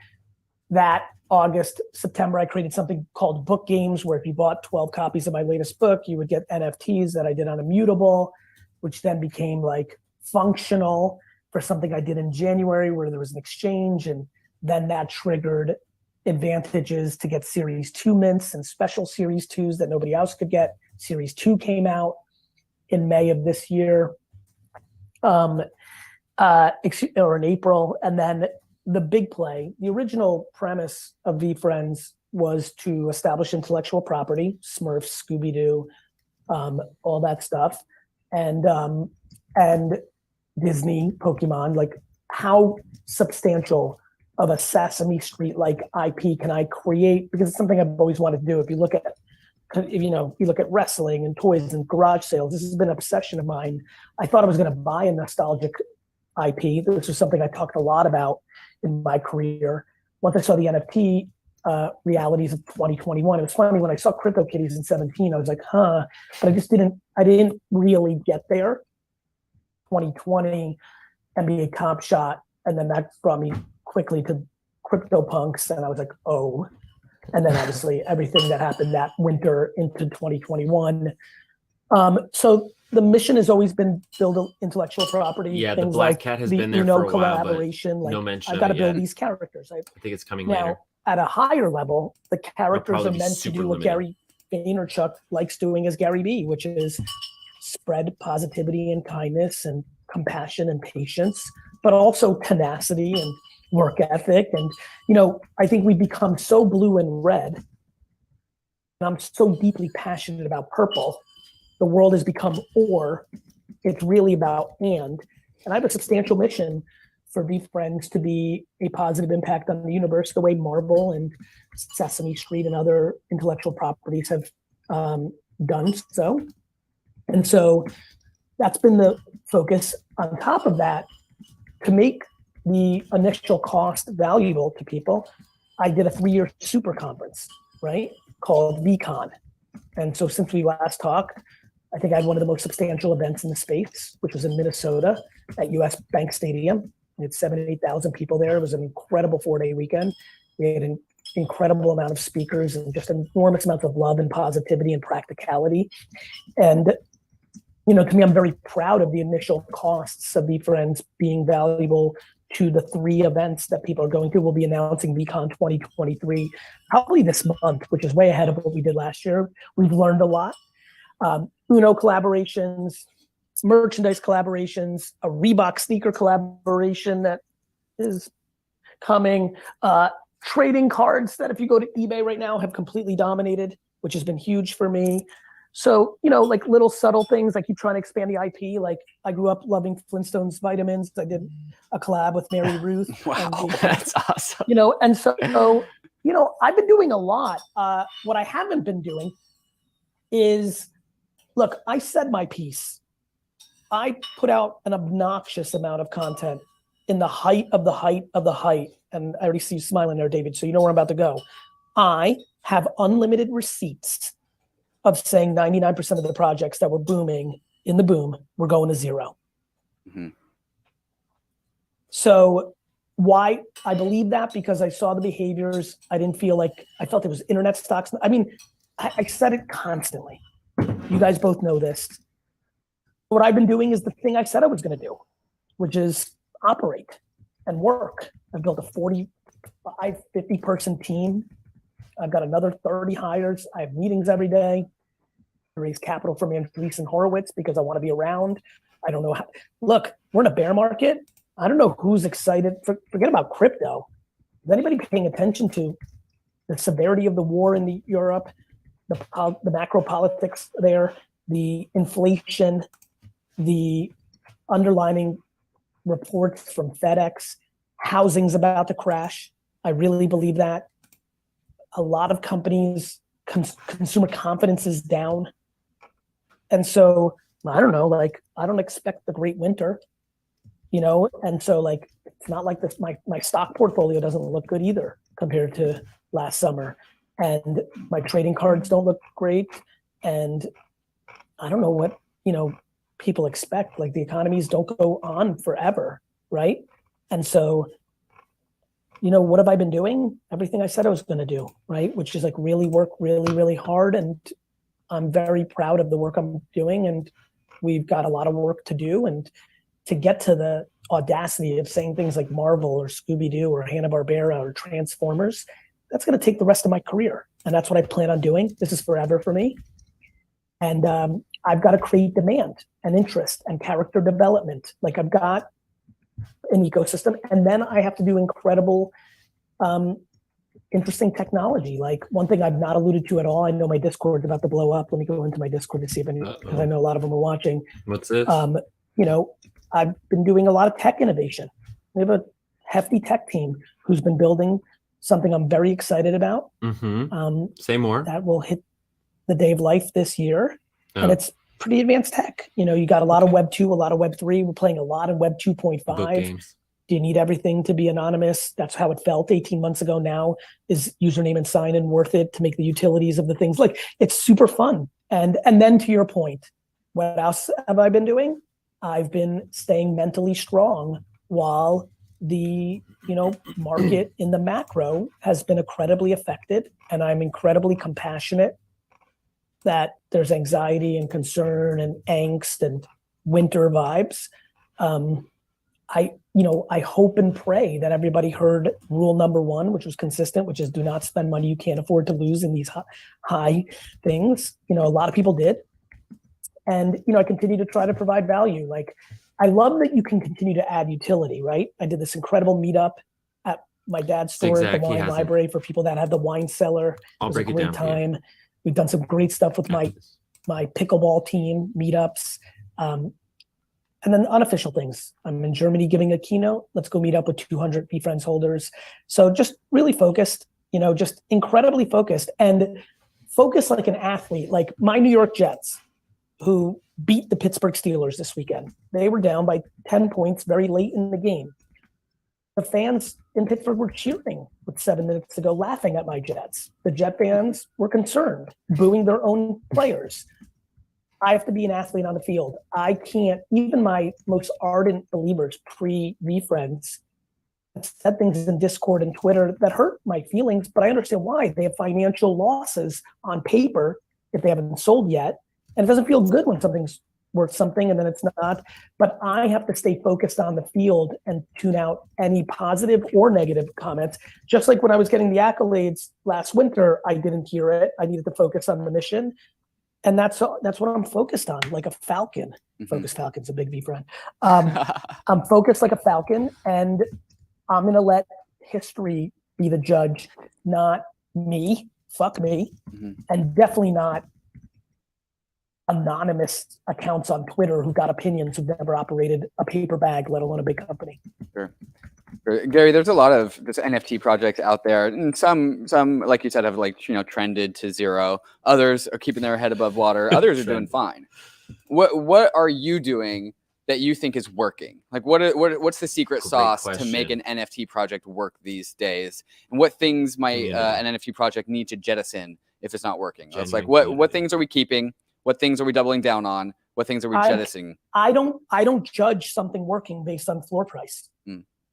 that August, September, I created something called Book Games, where if you bought 12 copies of my latest book, you would get NFTs that I did on Immutable, which then became like functional for something I did in January, where there was an exchange, and then that triggered advantages to get Series 2 mints and special Series 2s that nobody else could get. Series 2 came out in May of this year, or in April, and then the big play, the original premise of VeeFriends was to establish intellectual property, Smurfs, Scooby-Doo, all that stuff, and Disney, Pokemon. Like, how substantial of a Sesame Street-like IP can I create? Because it's something I've always wanted to do. If you look at, you look at wrestling and toys and garage sales, this has been an obsession of mine. I thought I was going to buy a nostalgic IP. This was something I talked a lot about in my career. Once I saw the NFT realities of 2021, it was funny when I saw CryptoKitties in 17, I was like, huh, but I didn't really get there. 2020, NBA Top Shot, and then that brought me quickly to CryptoPunks, and I was like, oh. And then obviously everything that happened that winter into 2021. So the mission has always been build intellectual property. Yeah, the things Black like Cat has the been there for a while, collaboration. but no Like, mention I've of got to it build yet. these characters. I think it's coming Now, later. at a higher level, the characters probably are be meant to super do what limited. Gary Vaynerchuk likes doing as Garyvee, which is spread positivity and kindness and compassion and patience, but also tenacity and work ethic. And, I think we've become so blue and red, and I'm so deeply passionate about purple. The world has become or. It's really about and I have a substantial mission for VeeFriends to be a positive impact on the universe, the way Marvel and Sesame Street and other intellectual properties have done so. And so that's been the focus. On top of that, to make the initial cost valuable to people, I did a 3-year super conference, right, called VeeCon. And so since we last talked, I think I had one of the most substantial events in the space, which was in Minnesota at US Bank Stadium. We had 8,000 people there. It was an incredible 4-day weekend. We had an incredible amount of speakers and just enormous amounts of love and positivity and practicality. And, to me, I'm very proud of the initial costs of VeeFriends being valuable to the 3 events that people are going to. We'll be announcing VeeCon 2023 probably this month, which is way ahead of what we did last year. We've learned a lot. Uno collaborations, merchandise collaborations, a Reebok sneaker collaboration that is coming, trading cards that if you go to eBay right now have completely dominated, which has been huge for me. So, like little subtle things. I keep trying to expand the IP. Like, I grew up loving Flintstones vitamins. I did a collab with Mary Ruth. Wow, that's awesome. And so, I've been doing a lot. What I haven't been doing is, look, I said my piece. I put out an obnoxious amount of content in the height of the height of the height. And I already see you smiling there, David, so you know where I'm about to go. I have unlimited receipts of saying 99% of the projects that were booming in the boom were going to 0. Mm-hmm. So why I believe that? Because I saw the behaviors. I felt it was internet stocks. I mean, I said it constantly. You guys both know this. What I've been doing is the thing I said I was going to do, which is operate and work. I've built a 45, 50 person team. I've got another 30 hires. I have meetings every day. I raise capital for me and Andreessen Horowitz because I want to be around. I don't know how. Look, we're in a bear market. I don't know who's excited. Forget about crypto. Is anybody paying attention to the severity of the war in Europe, the macro politics there, the inflation, the underlining reports from FedEx, housing's about to crash. I really believe that. a lot of companies, consumer confidence is down. And so, I don't know, like, I don't expect the great winter, you know? And so like, it's not like this, my stock portfolio doesn't look good either compared to last summer. And my trading cards don't look great. And I don't know what, you know, people expect. Like the economies don't go on forever, right? And so, you know, what have I been doing? Everything I said I was going to do, right? Which is like really work really, really hard. And I'm very proud of the work I'm doing. And we've got a lot of work to do. And to get to the audacity of saying things like Marvel or Scooby-Doo or Hanna-Barbera or Transformers, that's going to take the rest of my career. And that's what I plan on doing. This is forever for me. And I've got to create demand and interest and character development. Like I've got an ecosystem, and then I have to do incredible, interesting technology. Like one thing I've not alluded to at all, I know my Discord's about to blow up. Let me go into my Discord to see if any, because I know a lot of them are watching. What's this? You know, I've been doing a lot of tech innovation. We have a hefty tech team who's been building something I'm very excited about. Say more. That will hit the day of life this year. And it's pretty advanced tech. You know, you got a lot of Web 2, a lot of Web 3. We're playing a lot of Web 2.5. Do you need everything to be anonymous? That's how it felt 18 months ago. Now is username and sign in worth it to make the utilities of the things? Like it's super fun. And then to your point, what else have I been doing? I've been staying mentally strong while the, you know, market in the macro has been incredibly affected. And I'm incredibly compassionate that there's anxiety and concern and angst and winter vibes. I hope and pray that everybody heard rule number 1, which was consistent, which is do not spend money you can't afford to lose in these high things. You know, a lot of people did. And, you know, I continue to try to provide value. Like, I love that you can continue to add utility, right? I did this incredible meetup at my dad's store at the wine library for people that have the wine cellar. I'll break it down. Time. We've done some great stuff with my pickleball team meetups. And then unofficial things. I'm in Germany giving a keynote. Let's go meet up with 200 VeeFriends holders. So just really focused, you know, just incredibly focused and focused like an athlete, like my New York Jets, who beat the Pittsburgh Steelers this weekend. They were down by 10 points very late in the game. The fans in Pittsburgh were cheering with 7 minutes to go, laughing at my Jets. The Jet fans were concerned, booing their own players. I have to be an athlete on the field. I can't, even my most ardent believers pre-VeeFriends said things in Discord and Twitter that hurt my feelings, but I understand why. They have financial losses on paper if they haven't sold yet. And it doesn't feel good when something's worth something and then it's not. But I have to stay focused on the field and tune out any positive or negative comments. Just like when I was getting the accolades last winter, I didn't hear it. I needed to focus on the mission. And that's what I'm focused on, like a falcon. Focused Falcon's a big VeeFriend. I'm focused like a falcon, and I'm gonna let history be the judge, not me. Fuck me, and definitely not anonymous accounts on Twitter who got opinions who've never operated a paper bag, let alone a big company. Sure. Gary, there's a lot of this NFT projects out there, and some, like you said, have like, you know, trended to zero. Others are keeping their head above water. Others are doing fine. What are you doing that you think is working? Like, what's the secret sauce to make an NFT project work these days? And what things might an NFT project need to jettison if it's not working? It's like, what things are we keeping? What things are we doubling down on? What things are we jettisoning? I don't judge something working based on floor price.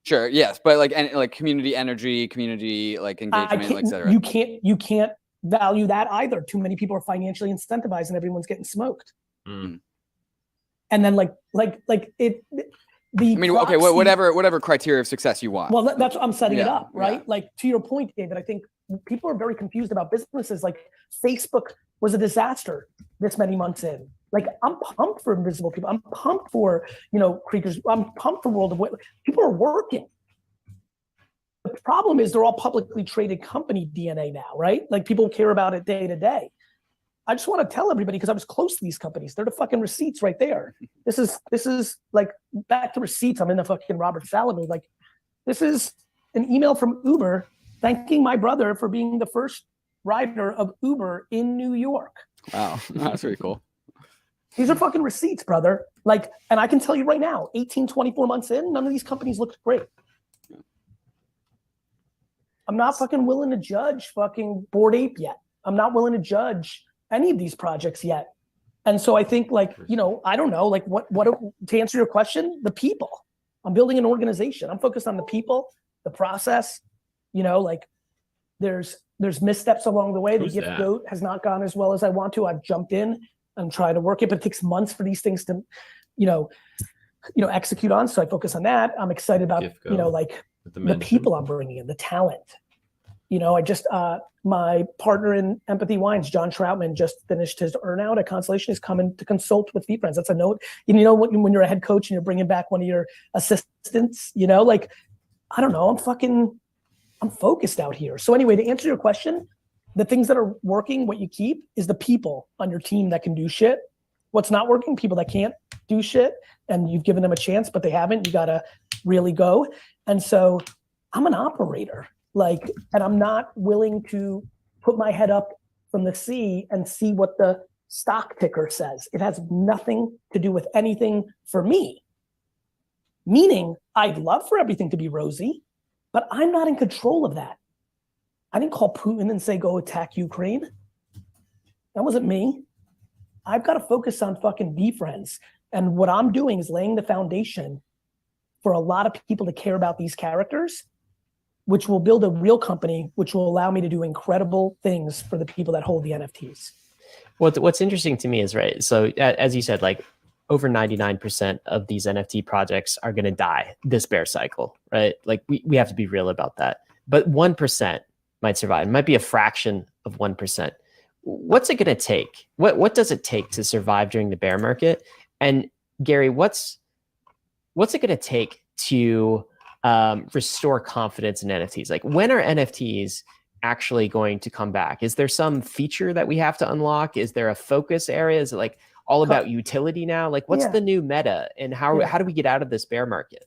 Sure. Yes, but like community energy, community like engagement, etc. You can't value that either. Too many people are financially incentivized, and everyone's getting smoked. And then like it. Whatever criteria of success you want. Well, that's what I'm setting it up, right? Yeah. Like to your point, David, I think people are very confused about businesses. Like Facebook was a disaster this many months in. Like, I'm pumped for Invisible People. I'm pumped for, you know, Creatures. I'm pumped for World of Wit. People are working. The problem is they're all publicly traded company DNA now, right? Like, people care about it day to day. I just want to tell everybody, because I was close to these companies. They're the fucking receipts right there. This is like, back to receipts. I'm in the fucking Robert Saleh mood. Like, this is an email from Uber thanking my brother for being the first rider of Uber in New York. Wow, that's pretty cool. These are fucking receipts, brother. Like, and I can tell you right now, 18, 24 months in, none of these companies look great. I'm not fucking willing to judge fucking Bored Ape yet. I'm not willing to judge any of these projects yet. And so I think like, you know, I don't know, like what, to answer your question, the people. I'm building an organization. I'm focused on the people, the process, you know, like there's missteps along the way. The gift goat has not gone as well as I want to. I've jumped in and tried to work it, but it takes months for these things to, you know, execute on. So I focus on that. I'm excited about, you know, like the people I'm bringing in, the talent. You know, I just, my partner in Empathy Wines, John Troutman, just finished his earnout at Constellation. He's coming to consult with VeeFriends. That's a note. You know, when you're a head coach and you're bringing back one of your assistants, you know, like, I don't know, I'm focused out here. So anyway, to answer your question, the things that are working, what you keep is the people on your team that can do shit. What's not working, people that can't do shit, and you've given them a chance, but they haven't. You gotta really go. And so I'm an operator. Like, and I'm not willing to put my head up from the sea and see what the stock ticker says. It has nothing to do with anything for me. Meaning, I'd love for everything to be rosy, but I'm not in control of that. I didn't call Putin and say, go attack Ukraine. That wasn't me. I've got to focus on fucking VeeFriends. And what I'm doing is laying the foundation for a lot of people to care about these characters, which will build a real company, which will allow me to do incredible things for the people that hold the NFTs. What's interesting to me is, right, so as you said, like over 99% of these NFT projects are going to die this bear cycle, right? Like we have to be real about that. But 1% might survive. It might be a fraction of 1%. What's it going to take? What does it take to survive during the bear market? And Gary, what's it going to take to restore confidence in NFTs? Like, when are NFTs actually going to come back? Is there some feature that we have to unlock? Is there a focus area? Is it like all about utility now? Like, what's the new meta, and how do we get out of this bear market?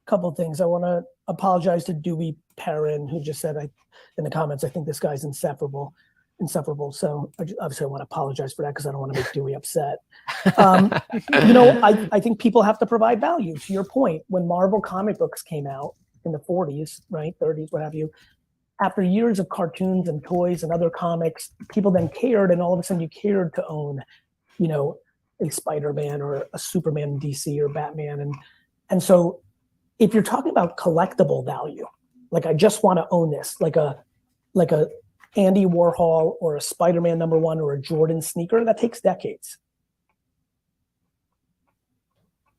Couple of things. I want to apologize to Dewey Perrin, who just said in the comments, I think this guy's insufferable. So obviously I want to apologize for that because I don't want to make Dewey upset. You know, I think people have to provide value. To your point, when Marvel comic books came out in the 40s, right, 30s, what have you, after years of cartoons and toys and other comics, people then cared, and all of a sudden you cared to own, you know, a Spider-Man or a Superman in DC or Batman. And so if you're talking about collectible value, like I just want to own this, like a Andy Warhol or a Spider-Man #1 or a Jordan sneaker, that takes decades.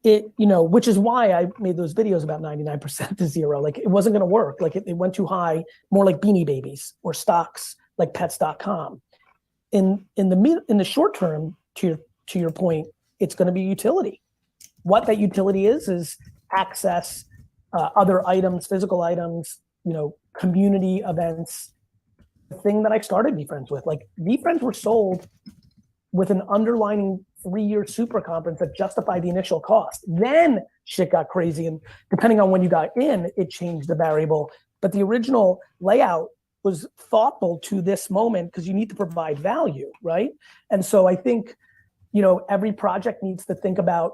You know, which is why I made those videos about 99% to zero. Like, it wasn't going to work. Like, it went too high, more like Beanie Babies or stocks like pets.com. In the short term, to your point, it's going to be utility. What that utility is access, other items, physical items, you know, community events. The thing that I started VeeFriends with, like VeeFriends were sold with an underlining 3-year super conference that justified the initial cost. Then shit got crazy, and depending on when you got in, it changed the variable. But the original layout was thoughtful to this moment because you need to provide value, right? And so I think, you know, every project needs to think about,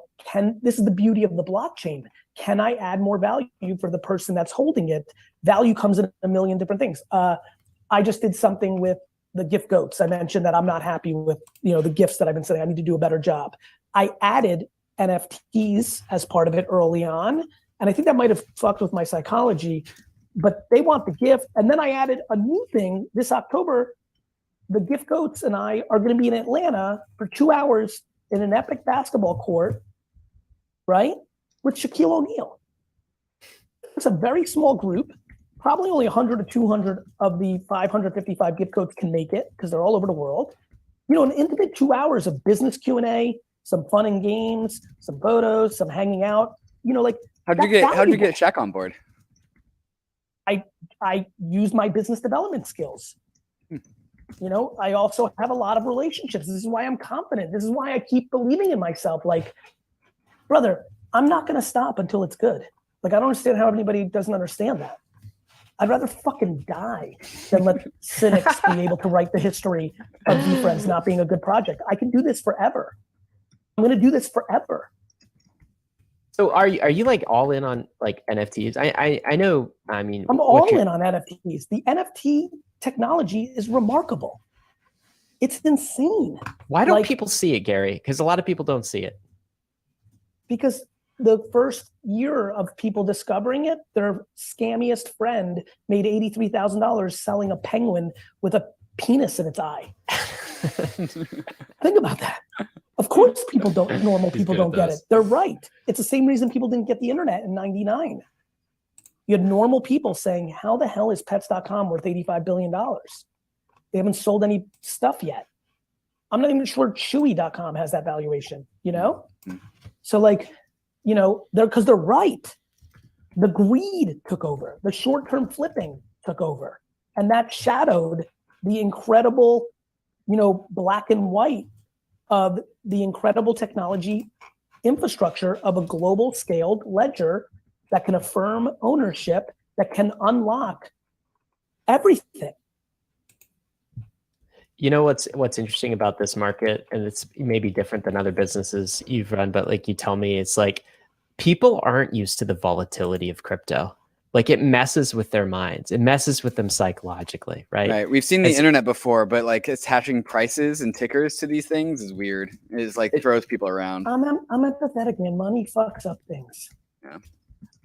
this is the beauty of the blockchain. Can I add more value for the person that's holding it? Value comes in a million different things. I just did something with the gift goats. I mentioned that I'm not happy with, you know, the gifts that I've been saying. I need to do a better job. I added NFTs as part of it early on, and I think that might have fucked with my psychology, but they want the gift. And then I added a new thing this October. The gift goats and I are going to be in Atlanta for 2 hours in an epic basketball court, right, with Shaquille O'Neal. It's a very small group. Probably only 100 or 200 of the 555 gift codes can make it because they're all over the world. You know, an intimate 2 hours of business Q&A, some fun and games, some photos, some hanging out. You know, like, how'd you get Shaq on board? I use my business development skills. You know, I also have a lot of relationships. This is why I'm confident. This is why I keep believing in myself. Like, brother, I'm not going to stop until it's good. Like, I don't understand how anybody doesn't understand that. I'd rather fucking die than let cynics be able to write the history of VeeFriends not being a good project. I can do this forever. I'm going to do this forever. So are you like all in on like NFTs? I know. I mean, I'm all in on NFTs. The NFT technology is remarkable. It's insane. Why don't Like, people see it, Gary? Because a lot of people don't see it. because the first year of people discovering it, their scammiest friend made $83,000 selling a penguin with a penis in its eye. Think about that. Of course normal people don't get it. They're right. It's the same reason people didn't get the internet in 99. You had normal people saying, how the hell is pets.com worth $85 billion? They haven't sold any stuff yet. I'm not even sure chewy.com has that valuation, you know? So like, you know, because they're right. The greed took over. The short-term flipping took over. And that shadowed the incredible, you know, black and white of the incredible technology infrastructure of a global scaled ledger that can affirm ownership, that can unlock everything. You know what's interesting about this market, and it's maybe different than other businesses you've run, but like you tell me, it's like people aren't used to the volatility of crypto. Like it messes with their minds. It messes with them psychologically, right? Right. We've seen the internet before, but like attaching prices and tickers to these things is weird. It's like throws people around. I'm empathetic, man. Money fucks up things. Yeah.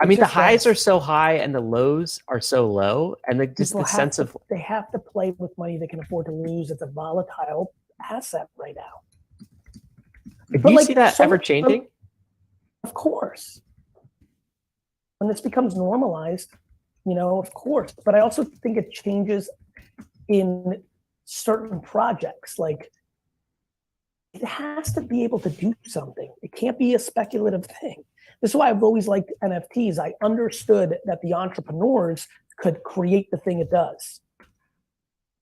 I mean, the highs are so high and the lows are so low, and just the sense of they have to play with money they can afford to lose. It's a volatile asset right now. Do you see that ever changing? Of course. When this becomes normalized, you know, of course. But I also think it changes in certain projects. Like, it has to be able to do something. It can't be a speculative thing. This is why I've always liked NFTs. I understood that the entrepreneurs could create the thing it does,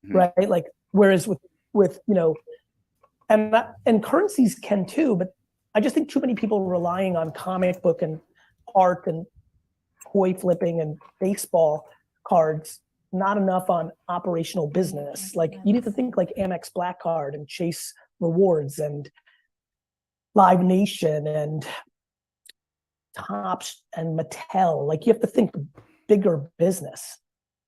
right? Like, whereas with you know, and currencies can too, but I just think too many people relying on comic book and art and toy flipping and baseball cards, not enough on operational business. Like, you need to think like Amex Black Card and Chase Rewards and Live Nation and Topps and Mattel. Like, you have to think bigger business.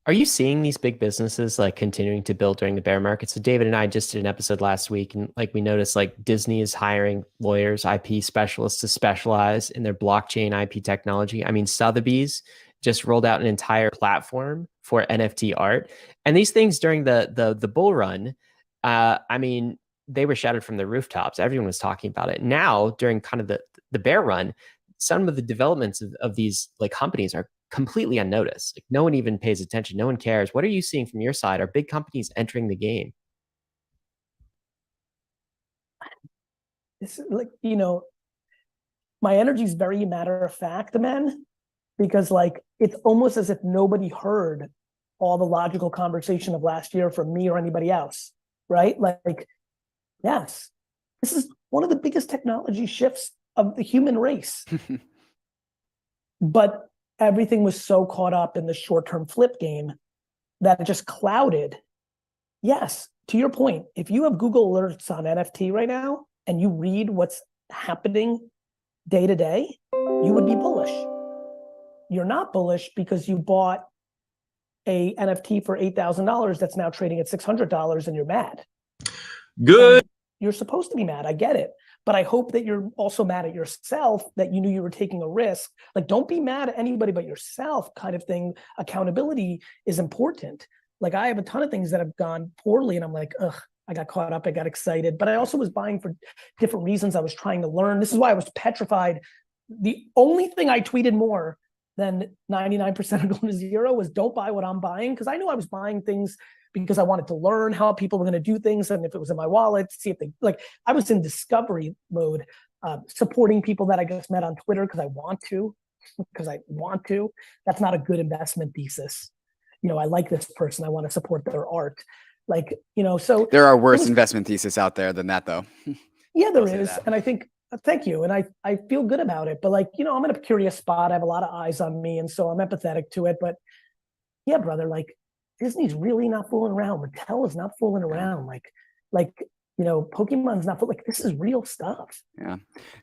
Are you seeing these big businesses like continuing to build during the bear market? So David and I just did an episode last week, and like we noticed like Disney is hiring lawyers, IP specialists to specialize in their blockchain IP technology. I mean, Sotheby's just rolled out an entire platform for NFT art. And these things during the bull run, I mean, they were shouted from the rooftops. Everyone was talking about it. Now, during kind of the bear run, some of the developments of these like companies are completely unnoticed. Like, no one even pays attention. No one cares. What are you seeing from your side? Are big companies entering the game? It's like, you know, my energy is very matter of fact, man, because like, it's almost as if nobody heard all the logical conversation of last year from me or anybody else, right? Like, yes, this is one of the biggest technology shifts of the human race. But everything was so caught up in the short-term flip game that it just clouded. Yes, to your point, if you have Google alerts on NFT right now and you read what's happening day to day, you would be bullish. You're not bullish because you bought a NFT for $8,000 that's now trading at $600 and you're mad. Good. And you're supposed to be mad. I get it. But I hope that you're also mad at yourself that you knew you were taking a risk. Like, don't be mad at anybody but yourself kind of thing. Accountability is important. Like, I have a ton of things that have gone poorly and I'm like, ugh, I got caught up, I got excited. But I also was buying for different reasons. I was trying to learn. This is why I was petrified. The only thing I tweeted more than 99% of going to zero was don't buy what I'm buying. Because I knew I was buying things because I wanted to learn how people were going to do things. And if it was in my wallet, see if they, like, I was in discovery mode, supporting people that I just met on Twitter because I want to. That's not a good investment thesis. You know, I like this person. I want to support their art. Like, you know, so. There are worse investment theses out there than that, though. Yeah, there is. And I think, thank you. And I feel good about it. But like, you know, I'm in a curious spot. I have a lot of eyes on me. And so I'm empathetic to it. But yeah, brother, like Disney's really not fooling around. Mattel is not fooling around. Like you know, Pokemon's not like this is real stuff. Yeah,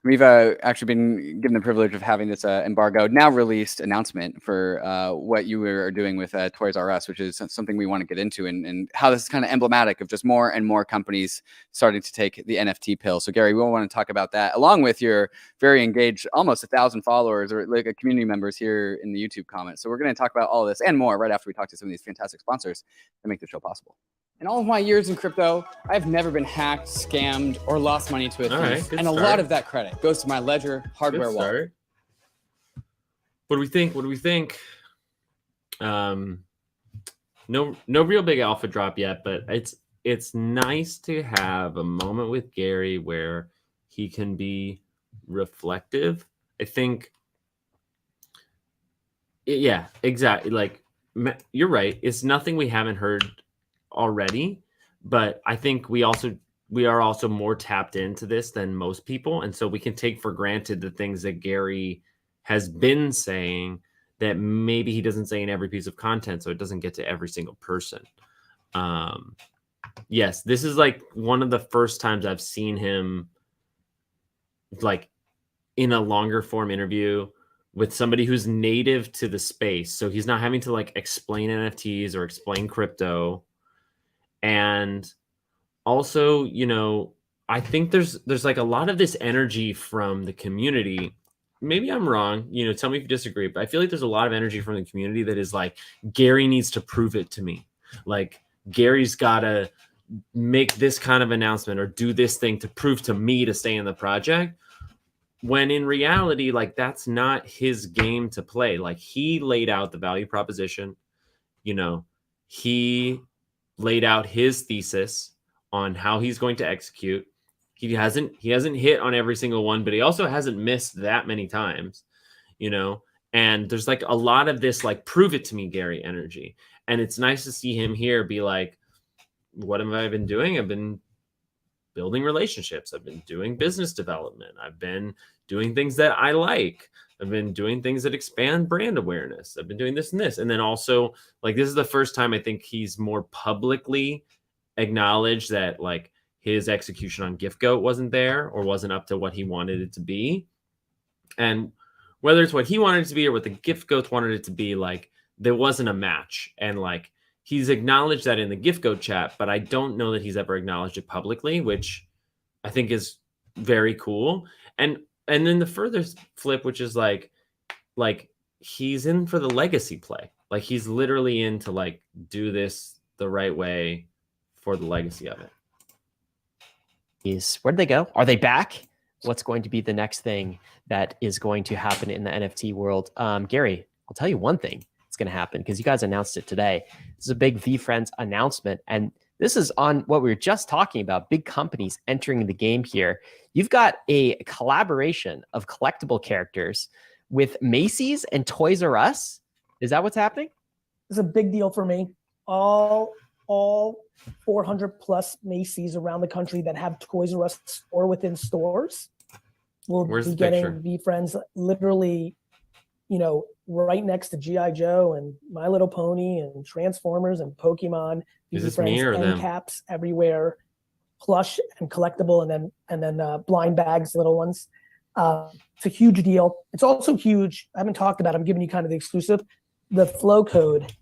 we've actually been given the privilege of having this embargo now released announcement for what you are doing with Toys R Us, which is something we want to get into, and how this is kind of emblematic of just more and more companies starting to take the NFT pill. So Gary, we want to talk about that along with your very engaged, almost 1,000 followers or like community members here in the YouTube comments. So we're going to talk about all this and more right after we talk to some of these fantastic sponsors that make the show possible. In all of my years in crypto, I've never been hacked, scammed, or lost money to a thief. And a lot of that credit goes to my Ledger hardware wallet. What do we think? No real big alpha drop yet, but it's nice to have a moment with Gary where he can be reflective. I think, yeah, exactly. Like, you're right. It's nothing we haven't heard already, but I think we are also more tapped into this than most people, and so we can take for granted the things that Gary has been saying that maybe he doesn't say in every piece of content, so it doesn't get to every single person. Yes, this is like one of the first times I've seen him like in a longer form interview with somebody who's native to the space, so he's not having to like explain NFTs or explain crypto. And also, you know, I think there's like a lot of this energy from the community. Maybe I'm wrong, you know, tell me if you disagree, but I feel like there's a lot of energy from the community that is like, Gary needs to prove it to me. Like, Gary's got to make this kind of announcement or do this thing to prove to me to stay in the project. When in reality, like, that's not his game to play. Like, he laid out the value proposition, you know, he laid out his thesis on how he's going to execute. He hasn't hit on every single one, but he also hasn't missed that many times, you know. And there's like a lot of this like prove it to me Gary energy, and it's nice to see him here be like, what have I been doing? I've been building relationships, I've been doing business development, I've been doing things that I like, I've been doing things that expand brand awareness, I've been doing this and this. And then also, like, this is the first time I think he's more publicly acknowledged that like his execution on GiftGoat wasn't there or wasn't up to what he wanted it to be. And whether it's what he wanted it to be or what the GiftGoats wanted it to be, like, there wasn't a match. And like, he's acknowledged that in the GiftGoat chat, but I don't know that he's ever acknowledged it publicly, which I think is very cool. And then the further flip, which is like he's in for the legacy play. Like, he's literally in to like do this the right way for the legacy of it. Where'd they go? Are they back? What's going to be the next thing that is going to happen in the NFT world? Gary, I'll tell you one thing that's going to happen because you guys announced it today. This is a big VeeFriends announcement, and this is on what we were just talking about, big companies entering the game here. You've got a collaboration of collectible characters with Macy's and Toys R Us. Is that what's happening? It's a big deal for me. All 400 plus Macy's around the country that have Toys R Us or within stores will be getting VeeFriends literally, you know, right next to G.I. Joe and My Little Pony and Transformers and Pokemon. Is this me or them? Caps everywhere, plush and collectible, and then blind bags, little ones. It's a huge deal. It's also huge. I haven't talked about it. I'm giving you kind of the exclusive. The flow code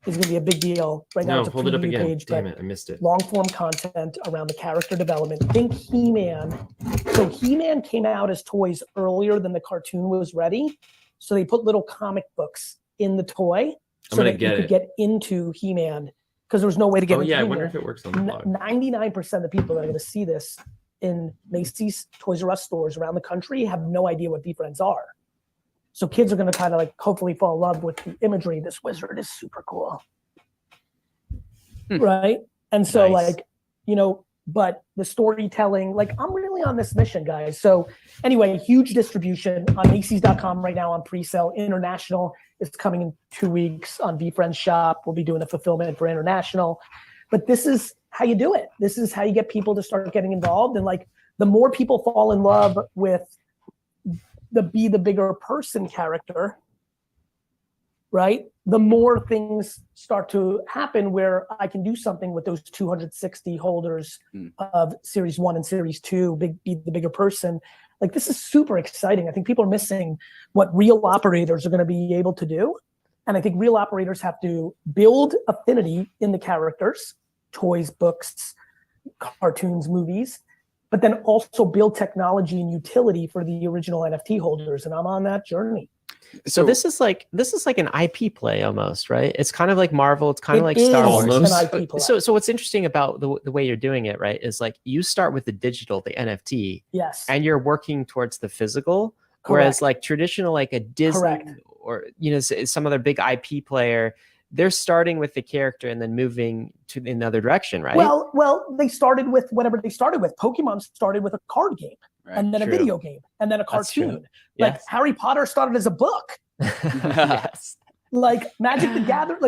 is going to be a big deal. Right now, it's a hold it up preview again. page, Damn it, I missed it. Long form content around the character development. Think He-Man. So He-Man came out as toys earlier than the cartoon was ready. So they put little comic books in the toy so that you could get into He-Man because there was no way to get into He-Man. I wonder if it works on the blog. 99% of the people that are going to see this in Macy's, Toys R Us stores around the country have no idea what VeeFriends are. So kids are going to kind of like hopefully fall in love with the imagery. This wizard is super cool. Right? And so like, you know, but the storytelling, like, I'm really on this mission, guys. So anyway, huge distribution on Macy's.com right now on pre-sale. International is coming in 2 weeks on VeeFriends shop. We'll be doing the fulfillment for international. But this is how you do it. This is how you get people to start getting involved. And like, the more people fall in love with the be the bigger person character, right? The more things start to happen where I can do something with those 260 holders of Series 1 and Series 2, be the bigger person. Like, this is super exciting. I think people are missing what real operators are going to be able to do. And I think real operators have to build affinity in the characters, toys, books, cartoons, movies, but then also build technology and utility for the original NFT holders. And I'm on that journey. So this is like an IP play almost, right? It's kind of like Marvel. It's kind of like Star Wars. Almost. An IP play. So what's interesting about the way you're doing it, right, is like you start with the digital, the NFT, Yes. and you're working towards the physical. Whereas like traditional, like a Disney or some other big IP player, they're starting with the character and then moving to another direction, right? Well, they started with whatever they started with. Pokemon started with a card game, and then a video game, and then a cartoon. Like Harry Potter started as a book. Yes. Like Magic the Gathering,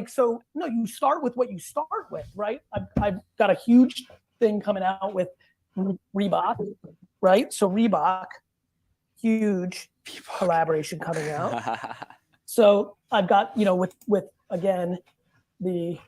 so no, you start with what you start with, right? I've got a huge thing coming out with Reebok, right? So Reebok, huge collaboration coming out. So I've got, with again, the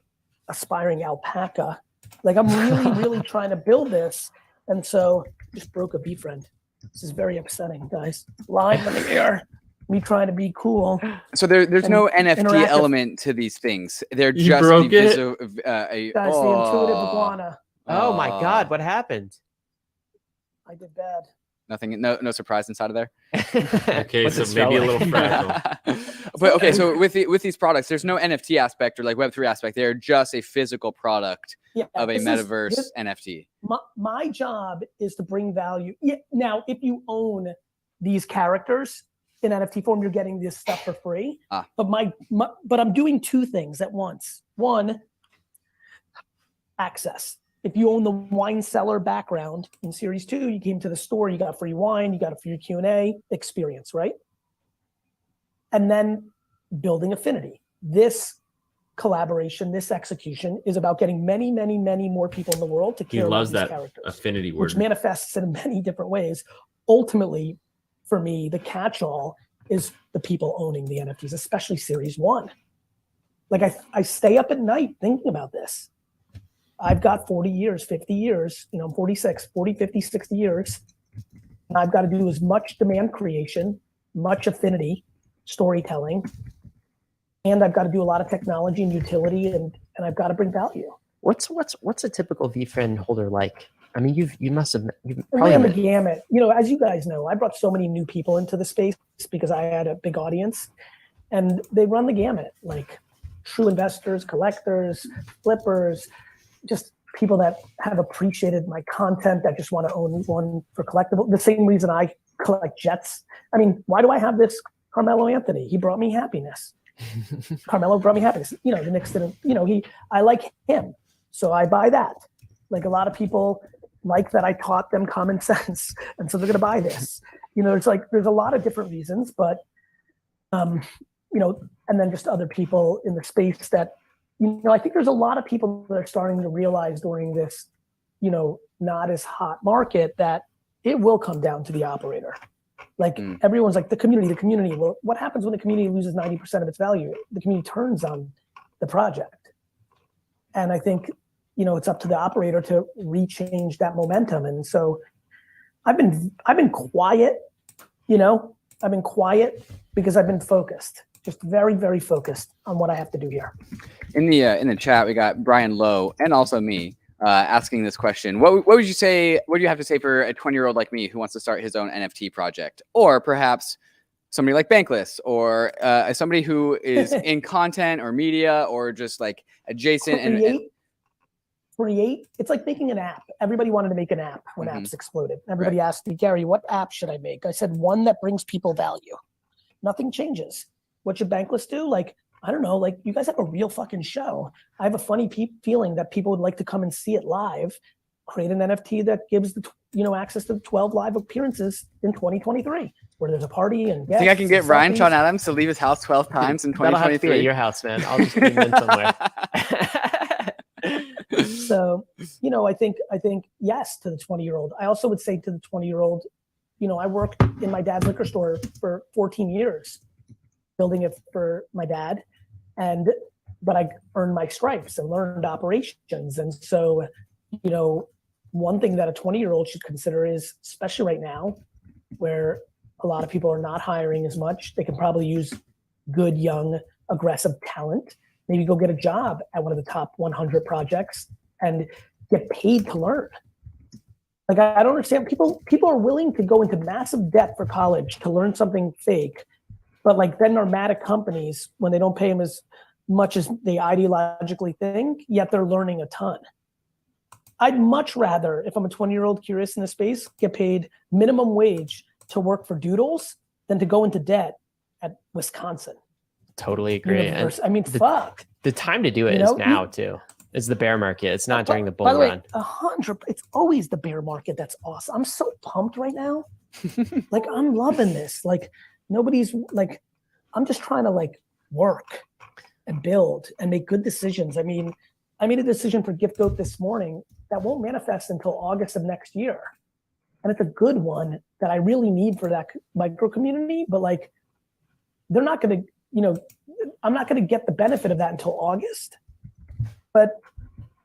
aspiring alpaca. Like, I'm really trying to build this. And so just broke a VeeFriend. This is very upsetting, guys. Live in the air. Me trying to be cool. So there's no NFT interactive element to these things. They're You just broke the it? Guys, the intuitive iguana. Oh my God, what happened? I did bad. Nothing, no surprise inside of there. Okay, What's so it maybe a spell little like? fragile. But okay, so with these products, there's no NFT aspect or like Web3 aspect. They're just a physical product of a metaverse NFT. My job is to bring value. Yeah, now, if you own these characters in NFT form, you're getting this stuff for free. But I'm doing two things at once. One, access. If you own the wine cellar background in Series 2, you came to the store, you got free wine, you got a free Q&A experience, right? And then building affinity. This collaboration, this execution is about getting many more people in the world to care about these characters. Affinity word. Which manifests in many different ways. Ultimately, for me, the catch-all is the people owning the NFTs, especially Series 1. Like, I stay up at night thinking about this. I've got 40 years, 50 years, I'm 46, 40, 50, 60 years. And I've got to do as much demand creation, much affinity, storytelling, and I've got to do a lot of technology and utility, and I've got to bring value. What's a typical VeeFriend holder like? I mean, you've probably ran the gamut. As you guys know, I brought so many new people into the space because I had a big audience, and they run the gamut, like true investors, collectors, flippers, just people that have appreciated my content that just want to own one for collectible. The same reason I collect jets. I mean, why do I have this Carmelo Anthony? He brought me happiness. Carmelo brought me happiness. The Knicks didn't, I like him. So I buy that. Like, a lot of people like that I taught them common sense. And so they're going to buy this. It's like, there's a lot of different reasons, but, and then just other people in the space that, I think there's a lot of people that are starting to realize during this, not as hot market that it will come down to the operator. Like, everyone's like, the community. Well, what happens when the community loses 90% of its value? The community turns on the project. And I think, it's up to the operator to rechange that momentum. And so I've been quiet, I've been quiet because I've been focused. Just very, very focused on what I have to do here. In the chat, we got Brian Lowe and also me asking this question. What would you say? What do you have to say for a 20-year-old like me who wants to start his own NFT project, or perhaps somebody like Bankless, or somebody who is in content or media or just like adjacent create. It's like making an app. Everybody wanted to make an app when apps exploded. Everybody asked me, Gary, what app should I make? I said, one that brings people value. Nothing changes. What should Bankless do? Like, I don't know, like, you guys have a real fucking show. I have a funny feeling that people would like to come and see it live. Create an NFT that gives access to 12 live appearances in 2023, where there's a party and I think I can get Ryan Sean Adams to leave his house 12 times in 2023. That'll have to be at your house, man. I'll just be in somewhere. So, I think yes to the 20-year-old. I also would say to the 20-year-old, I worked in my dad's liquor store for 14 years. building it for my dad, but I earned my stripes and learned operations. And so, you know, one thing that a 20-year-old should consider is, especially right now, where a lot of people are not hiring as much, they can probably use good, young, aggressive talent. Maybe go get a job at one of the top 100 projects and get paid to learn. Like, I don't understand. People are willing to go into massive debt for college to learn something fake, but like then are mad at companies when they don't pay them as much as they ideologically think, yet they're learning a ton. I'd much rather, if I'm a 20-year-old curious in this space, get paid minimum wage to work for doodles than to go into debt at Wisconsin. Totally agree. And I mean, fuck. the time to do it is now too. It's the bear market. It's not during the bull run. 100. It's always the bear market. That's awesome. I'm so pumped right now. Like, I'm loving this. Like, nobody's like, I'm just trying to like work and build and make good decisions. I mean, I made a decision for Gift Goat this morning that won't manifest until August of next year. And it's a good one that I really need for that micro community, but like, they're not going to, you know, I'm not going to get the benefit of that until August, but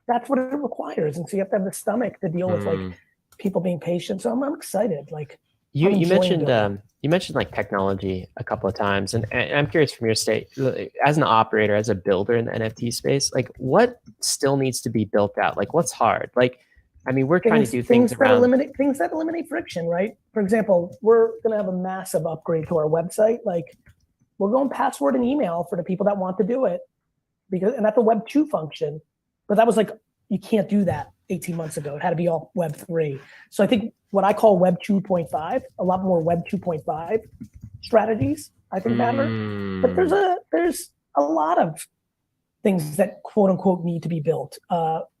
that's what it requires. And so you have to have the stomach to deal with like people being patient. So I'm excited. Like, you mentioned like technology a couple of times, and I'm curious from your state, as an operator, as a builder in the NFT space, like what still needs to be built out? Like what's hard? Like, I mean, we're trying to do things that eliminate friction, right? For example, we're going to have a massive upgrade to our website. Like, we're going password and email for the people that want to do it, and that's a Web 2 function. But that was like, you can't do that 18 months ago. It had to be all Web 3. So I think what I call Web 2.5, a lot more Web 2.5 strategies, I think matter. But there's a lot of things that quote unquote need to be built.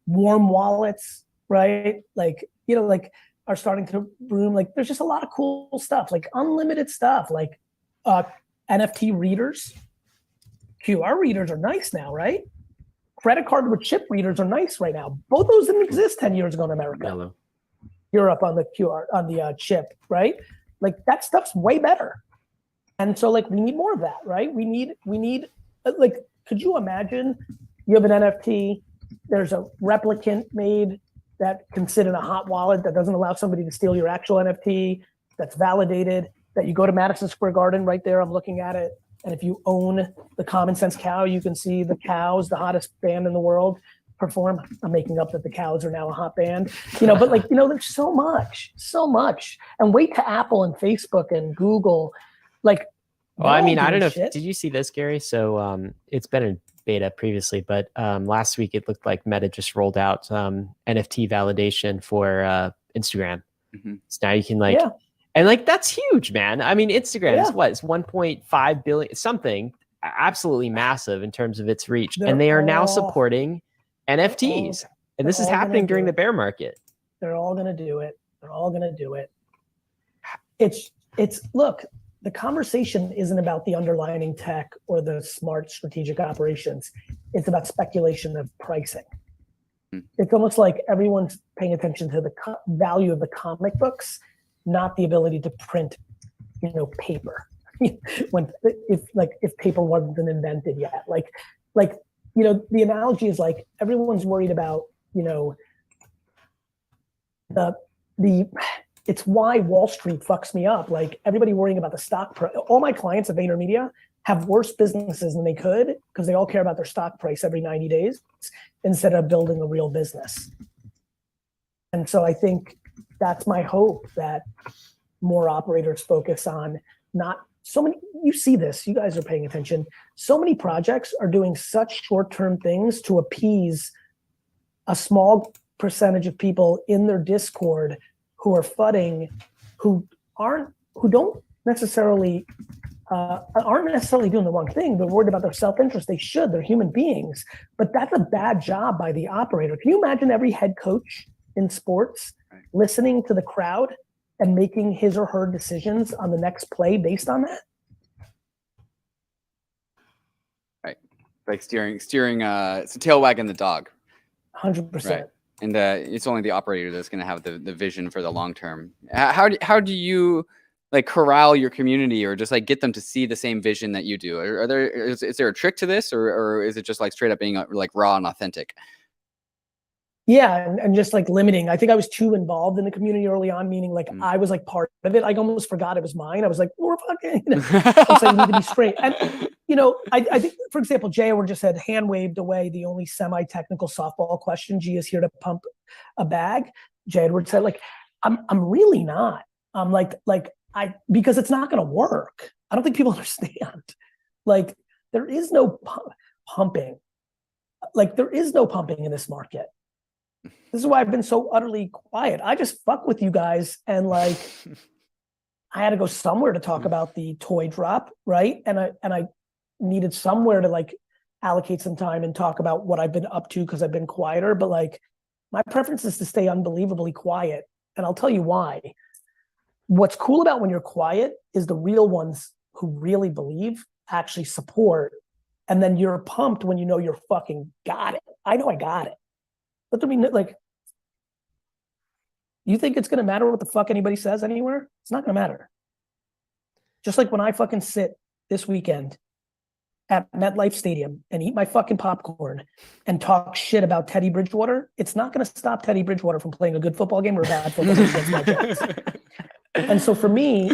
Warm wallets, right? Like, you know, like are starting to bloom. Like, there's just a lot of cool stuff, like unlimited stuff, like NFT readers. QR readers are nice now, right? Credit card with chip readers are nice right now. Both those didn't exist 10 years ago in America. Yellow. Europe on the QR, on the chip, right? Like, that stuff's way better. And so like, we need more of that, right? We need like, could you imagine you have an NFT, there's a replicant made that can sit in a hot wallet that doesn't allow somebody to steal your actual NFT, that's validated, that you go to Madison Square Garden right there, I'm looking at it, and if you own the Common Sense cow, you can see the Cows, the hottest band in the world, perform. I'm making up that the Cows are now a hot band, you know, but like, you know, there's so much. And wait to Apple and Facebook and Google, like. Well, I mean, I don't know. Did you see this, Gary? So it's been in beta previously, but last week it looked like Meta just rolled out NFT validation for Instagram. So now you can like, and like, that's huge, man. I mean, Instagram is what? It's 1.5 billion, something absolutely massive in terms of its reach. And they are now supporting NFTs. And this is happening during the bear market. They're all going to do it. They're all going to do it. It's look, the conversation isn't about the underlying tech or the smart strategic operations. It's about speculation of pricing. It's almost like everyone's paying attention to the value of the comic books, not the ability to print, you know, paper. if paper wasn't invented yet, like, you know, the analogy is like, everyone's worried about, you know, it's why Wall Street fucks me up. Like, everybody worrying about the stock price. All my clients at VaynerMedia have worse businesses than they could because they all care about their stock price every 90 days instead of building a real business. And so I think that's my hope, that more operators focus on not so many. You see this, you guys are paying attention. So many projects are doing such short-term things to appease a small percentage of people in their Discord who are fudding, who don't necessarily aren't necessarily doing the wrong thing. They're worried about their self-interest. They should. They're human beings. But that's a bad job by the operator. Can you imagine every head coach in sports listening to the crowd and making his or her decisions on the next play based on that? Right. Like steering it's a tail wagging the dog. 100%. Right. And it's only the operator that's going to have the vision for the long term. How do you like corral your community or just like get them to see the same vision that you do? Is there a trick to this, or is it just like straight up being like raw and authentic? Yeah, and just like limiting. I think I was too involved in the community early on, meaning like I was like part of it. I almost forgot it was mine. I was like, we're fucking, you know, so you need to be straight. And you know, I think, for example, Jay Edward just had hand waved away the only semi-technical softball question. G is here to pump a bag. Jay Edward said, like, I'm really not. I'm because it's not gonna work. I don't think people understand. Like, there is no pumping. Like, there is no pumping in this market. This is why I've been so utterly quiet. I just fuck with you guys, and like, I had to go somewhere to talk about the toy drop, right? And I needed somewhere to like allocate some time and talk about what I've been up to because I've been quieter. But like, my preference is to stay unbelievably quiet, and I'll tell you why. What's cool about when you're quiet is the real ones who really believe actually support, and then you're pumped when you know you're fucking got it. I know I got it. But I mean, like, you think it's gonna matter what the fuck anybody says anywhere? It's not gonna matter. Just like when I fucking sit this weekend at MetLife Stadium and eat my fucking popcorn and talk shit about Teddy Bridgewater, it's not gonna stop Teddy Bridgewater from playing a good football game or a bad football game against my Jets. And so for me,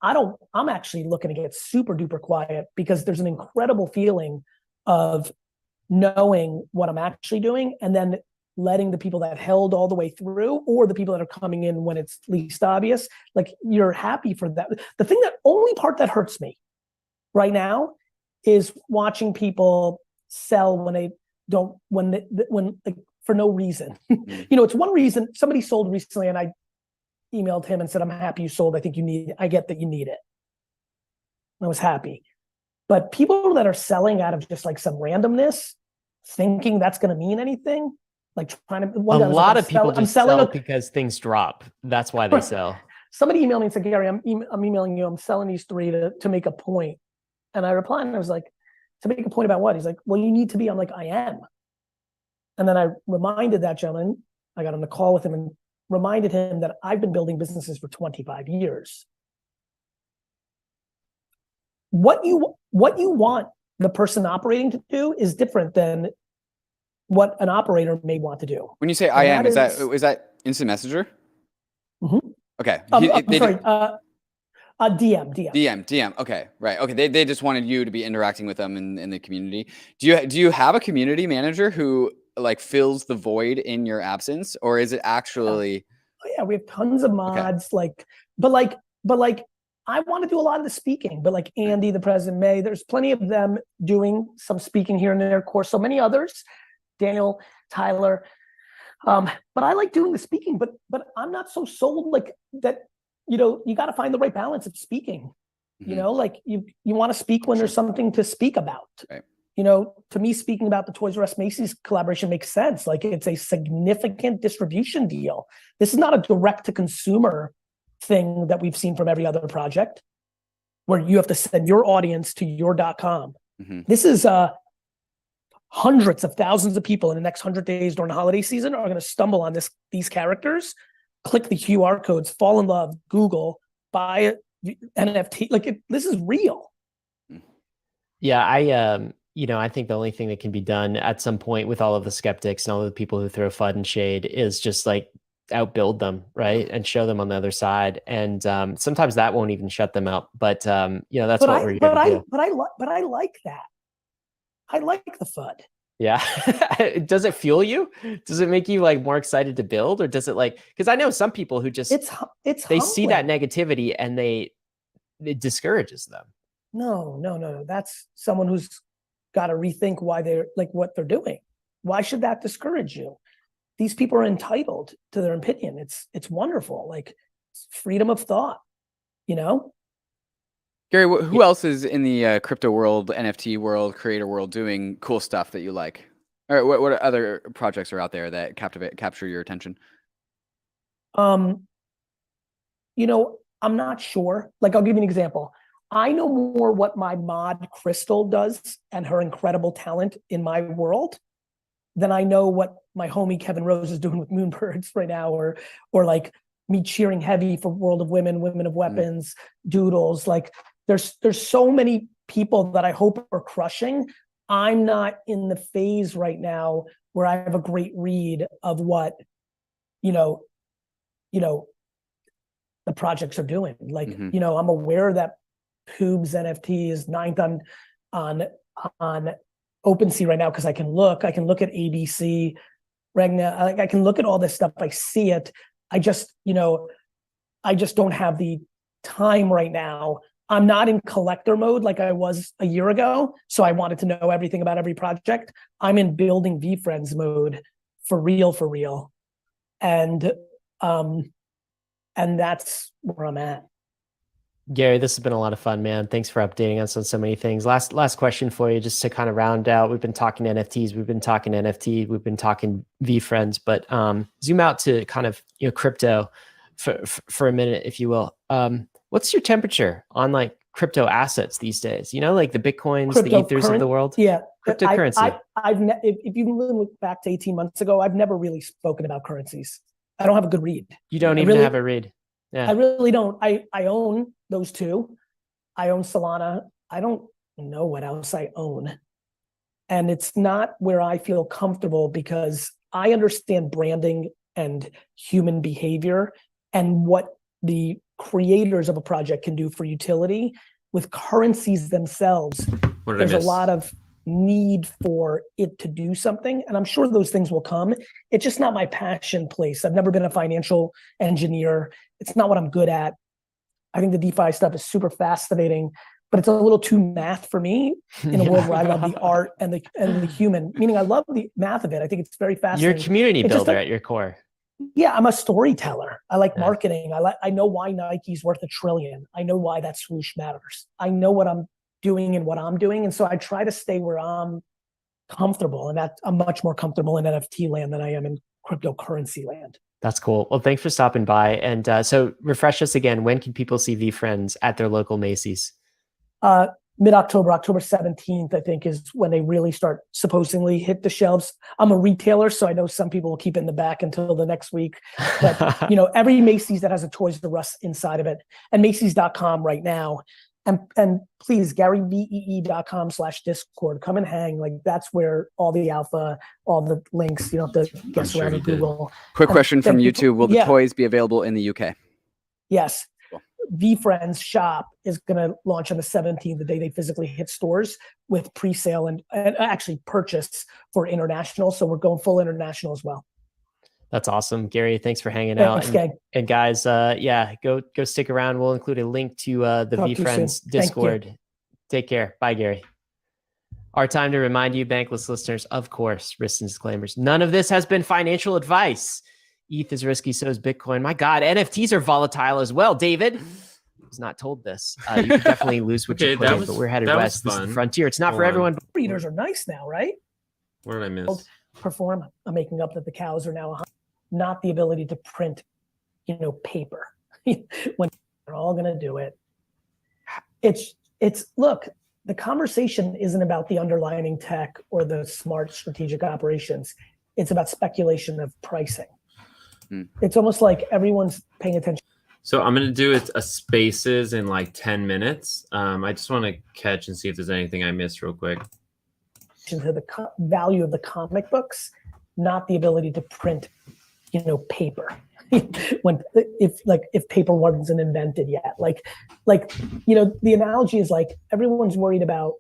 I'm actually looking to get super duper quiet because there's an incredible feeling of knowing what I'm actually doing and then letting the people that held all the way through or the people that are coming in when it's least obvious, like, you're happy for that. The only part that hurts me right now is watching people sell when they don't, when like, for no reason. You know, it's one reason. Somebody sold recently and I emailed him and said, I'm happy you sold. I get that you need it. I was happy. But people that are selling out of just like some randomness, thinking that's going to mean anything, like trying to. A lot of people just sell because things drop. That's why they Right. sell. Somebody emailed me and said, Gary, I'm emailing you. I'm selling these 3 to make a point. And I replied and I was like, to make a point about what? He's like, well, you need to be. I'm like, I am. And then I reminded that gentleman, I got on the call with him and reminded him that I've been building businesses for 25 years. What you want the person operating to do is different than what an operator may want to do. When you say I am, is that instant messenger? Mm-hmm. Okay. DM. Okay, right. Okay, they just wanted you to be interacting with them in the community. Do you have a community manager who like fills the void in your absence, or is it actually? Yeah, we have tons of mods. Okay. But I want to do a lot of the speaking. But like Andy, the president, May, there's plenty of them doing some speaking here and there. Of course, so many others. Daniel, Tyler. But I like doing the speaking. But I'm not so sold like that. You know, you got to find the right balance of speaking. Mm-hmm. You know, like you want to speak when there's something to speak about. Right. You know, to me, speaking about the Toys R Us Macy's collaboration makes sense. Like, it's a significant distribution deal. This is not a direct to consumer thing that we've seen from every other project where you have to send your audience to your.com. Mm-hmm. This is hundreds of thousands of people in the next 100 days during the holiday season are going to stumble on these characters, click the QR codes, fall in love, Google, buy an NFT. Like, this is real. Yeah, I think the only thing that can be done at some point with all of the skeptics and all of the people who throw FUD and shade is just like outbuild them, right? And show them on the other side. And sometimes that won't even shut them out. But that's what we're here to do. But I like that. I like the FUD. Yeah. Does it fuel you? Does it make you like more excited to build, or does it like, because I know some people who just they see that negativity and it discourages them. No. That's someone who's got to rethink why they're like what they're doing. Why should that discourage you? These people are entitled to their opinion. It's wonderful. Like, it's freedom of thought, you know? Gary, who else is in the crypto world, NFT world, creator world doing cool stuff that you like? Or what other projects are out there that capture your attention? You know, I'm not sure. Like, I'll give you an example. I know more what my mod Crystal does and her incredible talent in my world than I know what my homie Kevin Rose is doing with Moonbirds right now, or like me cheering heavy for World of Women, Women of Weapons, Doodles. Like there's so many people that I hope are crushing. I'm not in the phase right now where I have a great read of what, you know, the projects are doing. Like, you know, I'm aware that Hoob's NFT is 9th on OpenSea right now because I can look at ABC, Regna, I can look at all this stuff. I see it. I just don't have the time right now. I'm not in collector mode like I was a year ago. So I wanted to know everything about every project. I'm in building VeeFriends mode for real. And that's where I'm at. Gary, this has been a lot of fun, man. Thanks for updating us on so many things. Last question for you, just to kind of round out. We've been talking NFTs, we've been talking NFT, we've been talking VeeFriends, but zoom out to kind of crypto for a minute, if you will. What's your temperature on like crypto assets these days? Like the Bitcoins, the Ethers of the world? Yeah, cryptocurrency. If you look back to 18 months ago, I've never really spoken about currencies. I don't have a good read. You don't even have a read. Yeah. I really don't. I own those two. I own Solana. I don't know what else I own. And it's not where I feel comfortable because I understand branding and human behavior and what the creators of a project can do for utility. With currencies themselves, there's a lot of need for it to do something, and I'm sure those things will come. It's just not my passion place. I've never been a financial engineer. It's not what I'm good at. I think the DeFi stuff is super fascinating, but it's a little too math for me in a world where I love the art and the human, meaning I love the math of it. I think it's very fascinating. You're a community builder at your core. Yeah, I'm a storyteller. I like marketing. I know why Nike's worth $1 trillion. I know why that swoosh matters. I know what I'm doing and what I'm doing. And so I try to stay where I'm comfortable, and that I'm much more comfortable in NFT land than I am in cryptocurrency land. That's cool. Well, thanks for stopping by. And so refresh us again. When can people see VeeFriends at their local Macy's? Mid-October, October 17th, I think, is when they really start supposedly hit the shelves. I'm a retailer, so I know some people will keep it in the back until the next week. But every Macy's that has a Toys R Us inside of it, and Macy's.com right now. And please, Garyvee.com/Discord. Come and hang. Like that's where all the alpha, all the links. You don't have to guess around in Google. Quick question from YouTube: will the toys be available in the UK? Yes. VeeFriends shop is going to launch on the 17th, the day they physically hit stores, with pre-sale and actually purchase for international. So we're going full international as well. That's awesome. Gary, thanks for hanging out. And guys, go stick around. We'll include a link to the VeeFriends Discord. Take care. Bye, Gary. Our time to remind you, Bankless listeners, of course, risks and disclaimers. None of this has been financial advice. ETH is risky, so is Bitcoin. My God, NFTs are volatile as well. David was not told this. You could definitely lose what you put in, but we're headed west. This is the frontier. It's not for everyone. Breeders are nice now, right? What did I miss? Perform. I'm making up that the cows are now not the ability to print, paper. When they're all going to do it. It's look, the conversation isn't about the underlying tech or the smart strategic operations. It's about speculation of pricing. It's almost like everyone's paying attention. So I'm going to do a spaces in like 10 minutes. I just want to catch and see if there's anything I missed real quick. To the value of the comic books, not the ability to print, paper. if paper wasn't invented yet, the analogy is like everyone's worried about,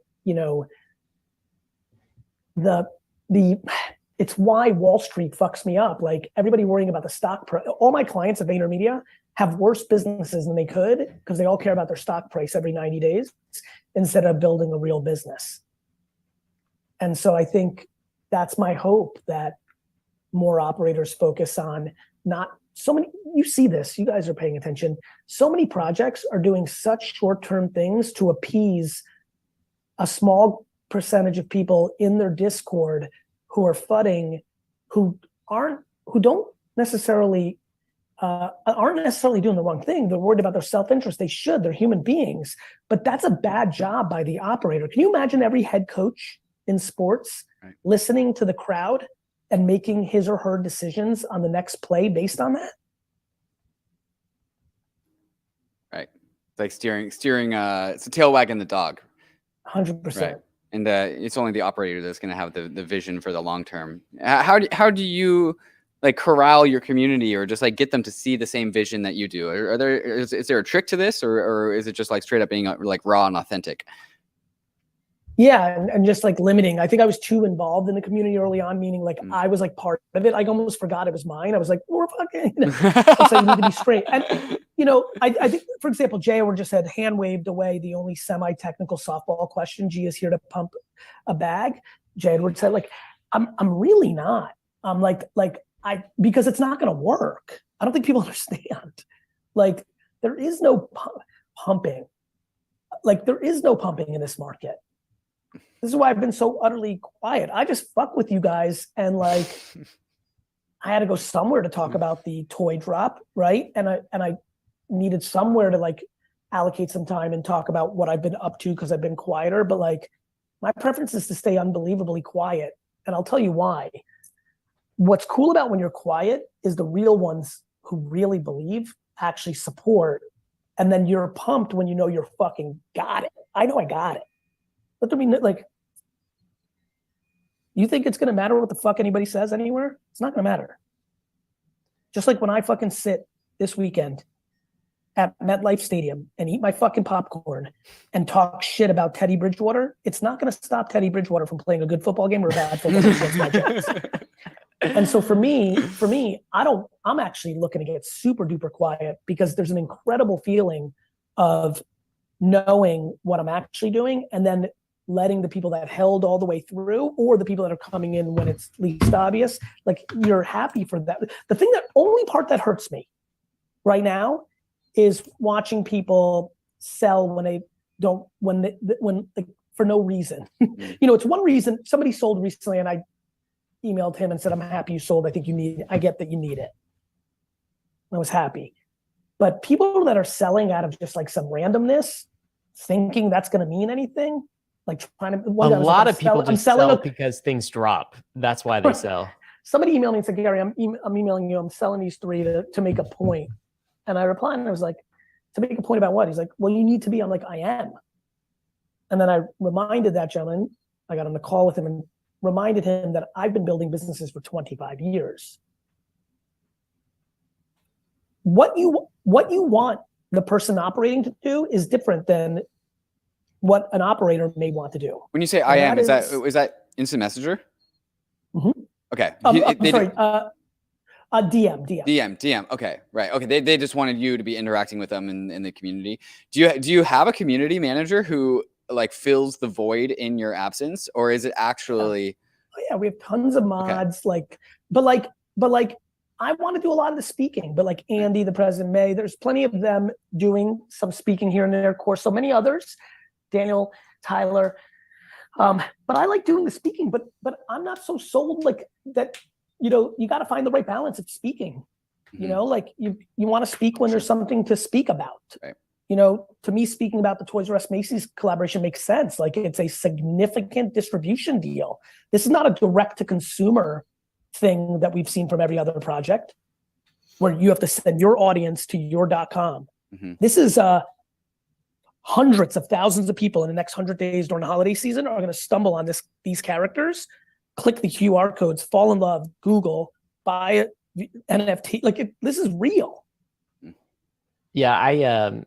it's why Wall Street fucks me up. Like everybody worrying about the stock price. All my clients at VaynerMedia have worse businesses than they could because they all care about their stock price every 90 days instead of building a real business. And so I think that's my hope, that more operators focus on not so many. You see this, you guys are paying attention. So many projects are doing such short-term things to appease a small percentage of people in their Discord who are fudding, who don't necessarily aren't necessarily doing the wrong thing. They're worried about their self-interest. They should. They're human beings. But that's a bad job by the operator. Can you imagine every head coach in sports listening to the crowd and making his or her decisions on the next play based on that? like steering. It's a tail wagging the dog. 100%. And it's only the operator that's going to have the vision for the long term. How do you like corral your community or just like get them to see the same vision that you do? Is there a trick to this, or is it just like straight up being like raw and authentic? Yeah, and just like limiting. I think I was too involved in the community early on, meaning like I was like part of it. I almost forgot it was mine. I was like, we're fucking, so you need to be straight. And I think, for example, Jay Edward just said, hand waved away the only semi-technical softball question. G is here to pump a bag. Jay Edward said, like, I'm really not. I'm because it's not gonna work. I don't think people understand. Like, there is no pumping. Like, there is no pumping in this market. This is why I've been so utterly quiet. I just fuck with you guys, and like, I had to go somewhere to talk about the toy drop, right? And I needed somewhere to like allocate some time and talk about what I've been up to because I've been quieter. But like, my preference is to stay unbelievably quiet, and I'll tell you why. What's cool about when you're quiet is the real ones who really believe actually support, and then you're pumped when you know you're fucking got it. I know I got it. But there be like, you think it's gonna matter what the fuck anybody says anywhere? It's not gonna matter. Just like when I fucking sit this weekend at MetLife Stadium and eat my fucking popcorn and talk shit about Teddy Bridgewater, it's not gonna stop Teddy Bridgewater from playing a good football game or a bad football game against my Jets. And so for me, I'm actually looking to get super duper quiet because there's an incredible feeling of knowing what I'm actually doing and then letting the people that held all the way through or the people that are coming in when it's least obvious, like, you're happy for that. The only part that hurts me right now is watching people sell when they don't, when like, for no reason. It's one reason. Somebody sold recently and I emailed him and said, I'm happy you sold. I get that you need it. I was happy. But people that are selling out of just like some randomness, thinking that's going to mean anything, like trying to. A lot of people just sell because things drop. That's why they sell. Somebody emailed me and said, Gary, I'm emailing you. I'm selling these 3 to make a point. And I replied and I was like, to make a point about what? He's like, well, you need to be. I'm like, I am. And then I reminded that gentleman, I got on the call with him and reminded him that I've been building businesses for 25 years. What you want the person operating to do is different than what an operator may want to do. When you say I am, is that instant messenger? Mm-hmm. Okay. DM. Okay, right. Okay, they just wanted you to be interacting with them in the community. Do you have a community manager who like fills the void in your absence, or is it actually? Oh, yeah, we have tons of mods. Okay. But I want to do a lot of the speaking. But like Andy, the president, May, there's plenty of them doing some speaking here and there. Of course, so many others. Daniel, Tyler. But I like doing the speaking. But I'm not so sold like that. You got to find the right balance of speaking. Mm-hmm. Like you want to speak when there's something to speak about. Right. To me, speaking about the Toys R Us Macy's collaboration makes sense. Like, it's a significant distribution deal. This is not a direct to consumer thing that we've seen from every other project where you have to send your audience to your .com. Mm-hmm. This is hundreds of thousands of people in the next 100 days during the holiday season are going to stumble on these characters, click the QR codes, fall in love, Google, buy it, NFT. Like, this is real. Yeah, I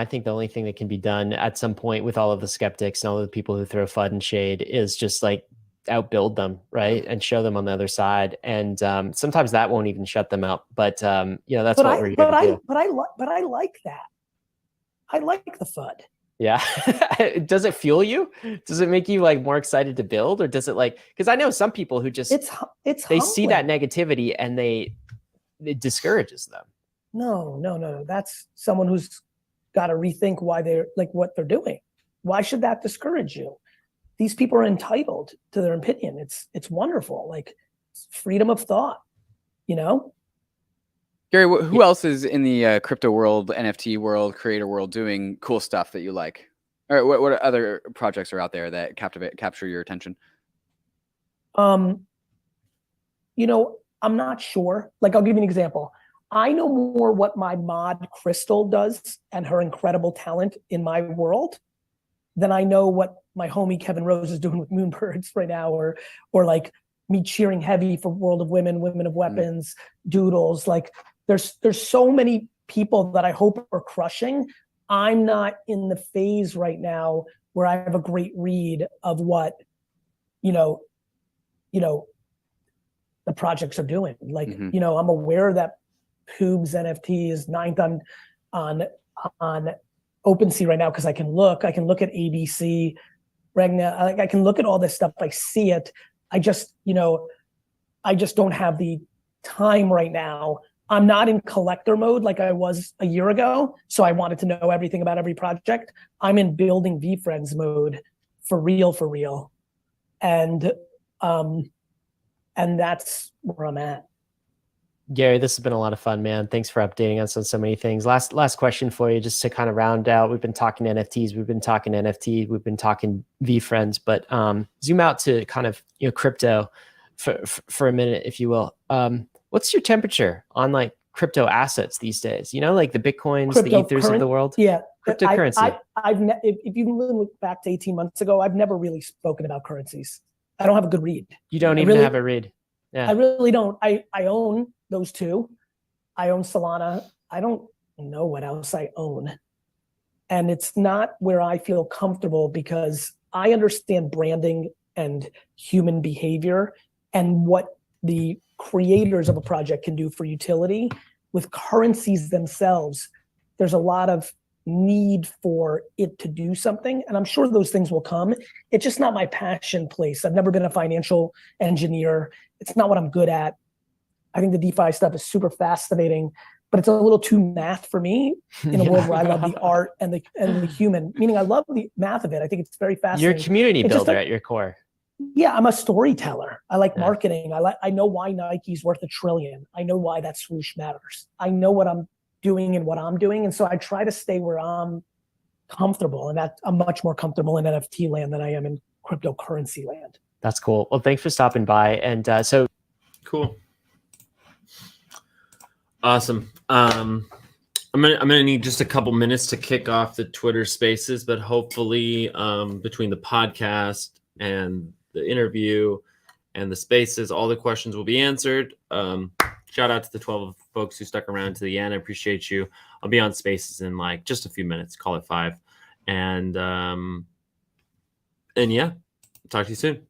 think the only thing that can be done at some point with all of the skeptics and all of the people who throw FUD and shade is just like outbuild them, right? And show them on the other side. And sometimes that won't even shut them out. But that's what we're here to do. But I like that. I like the FUD. Yeah. Does it fuel you? Does it make you like more excited to build, or does it like? Because I know some people who just they see that negativity and it discourages them. No. That's someone who's got to rethink why they're like what they're doing. Why should that discourage you? These people are entitled to their opinion. It's wonderful. Like, freedom of thought, Gary, who else is in the crypto world, NFT world, creator world doing cool stuff that you like? Or what other projects are out there that capture your attention? I'm not sure. Like, I'll give you an example. I know more what my mod Crystal does and her incredible talent in my world than I know what my homie Kevin Rose is doing with Moonbirds right now, or like me cheering heavy for World of Women, Women of Weapons, Doodles. Like there's so many people that I hope are crushing. I'm not in the phase right now where I have a great read of what, you know, the projects are doing. Like, you know, I'm aware that Poob's NFT is 9th on OpenSea right now because I can look at ABC, Regna, I can look at all this stuff. I see it. I just don't have the time right now. I'm not in collector mode like I was a year ago, so I wanted to know everything about every project. I'm in building VeeFriends mode for real. And that's where I'm at. Gary, this has been a lot of fun, man. Thanks for updating us on so many things. Last question for you, just to kind of round out. We've been talking NFTs, we've been talking VeeFriends, but zoom out to kind of crypto for a minute, if you will. What's your temperature on like crypto assets these days? Like the Bitcoins, the Ethers of the world? Yeah. Cryptocurrency. If you look back to 18 months ago, I've never really spoken about currencies. I don't have a good read. You don't even have a read. Yeah. I really don't. I own those two. I own Solana. I don't know what else I own. And it's not where I feel comfortable because I understand branding and human behavior and what the creators of a project can do for utility. With currencies themselves, there's a lot of need for it to do something, and I'm sure those things will come. It's just not my passion place. I've never been a financial engineer. It's not what I'm good at. I think the DeFi stuff is super fascinating, but it's a little too math for me in a world where I love the art and the human, meaning I love the math of it. I think it's very fascinating. You're a community builder at your core. Yeah, I'm a storyteller. I like marketing. I know why Nike's worth $1 trillion. I know why that swoosh matters. I know what I'm doing and what I'm doing. And so I try to stay where I'm comfortable, and that I'm much more comfortable in NFT land than I am in cryptocurrency land. That's cool. Well, thanks for stopping by. And so cool. Awesome. I'm gonna need just a couple minutes to kick off the Twitter Spaces, but hopefully between the podcast and the interview and the Spaces, all the questions will be answered. Shout out to the 12 folks who stuck around to the end. I appreciate you. I'll be on Spaces in like just a few minutes. Call it 5, and yeah, talk to you soon.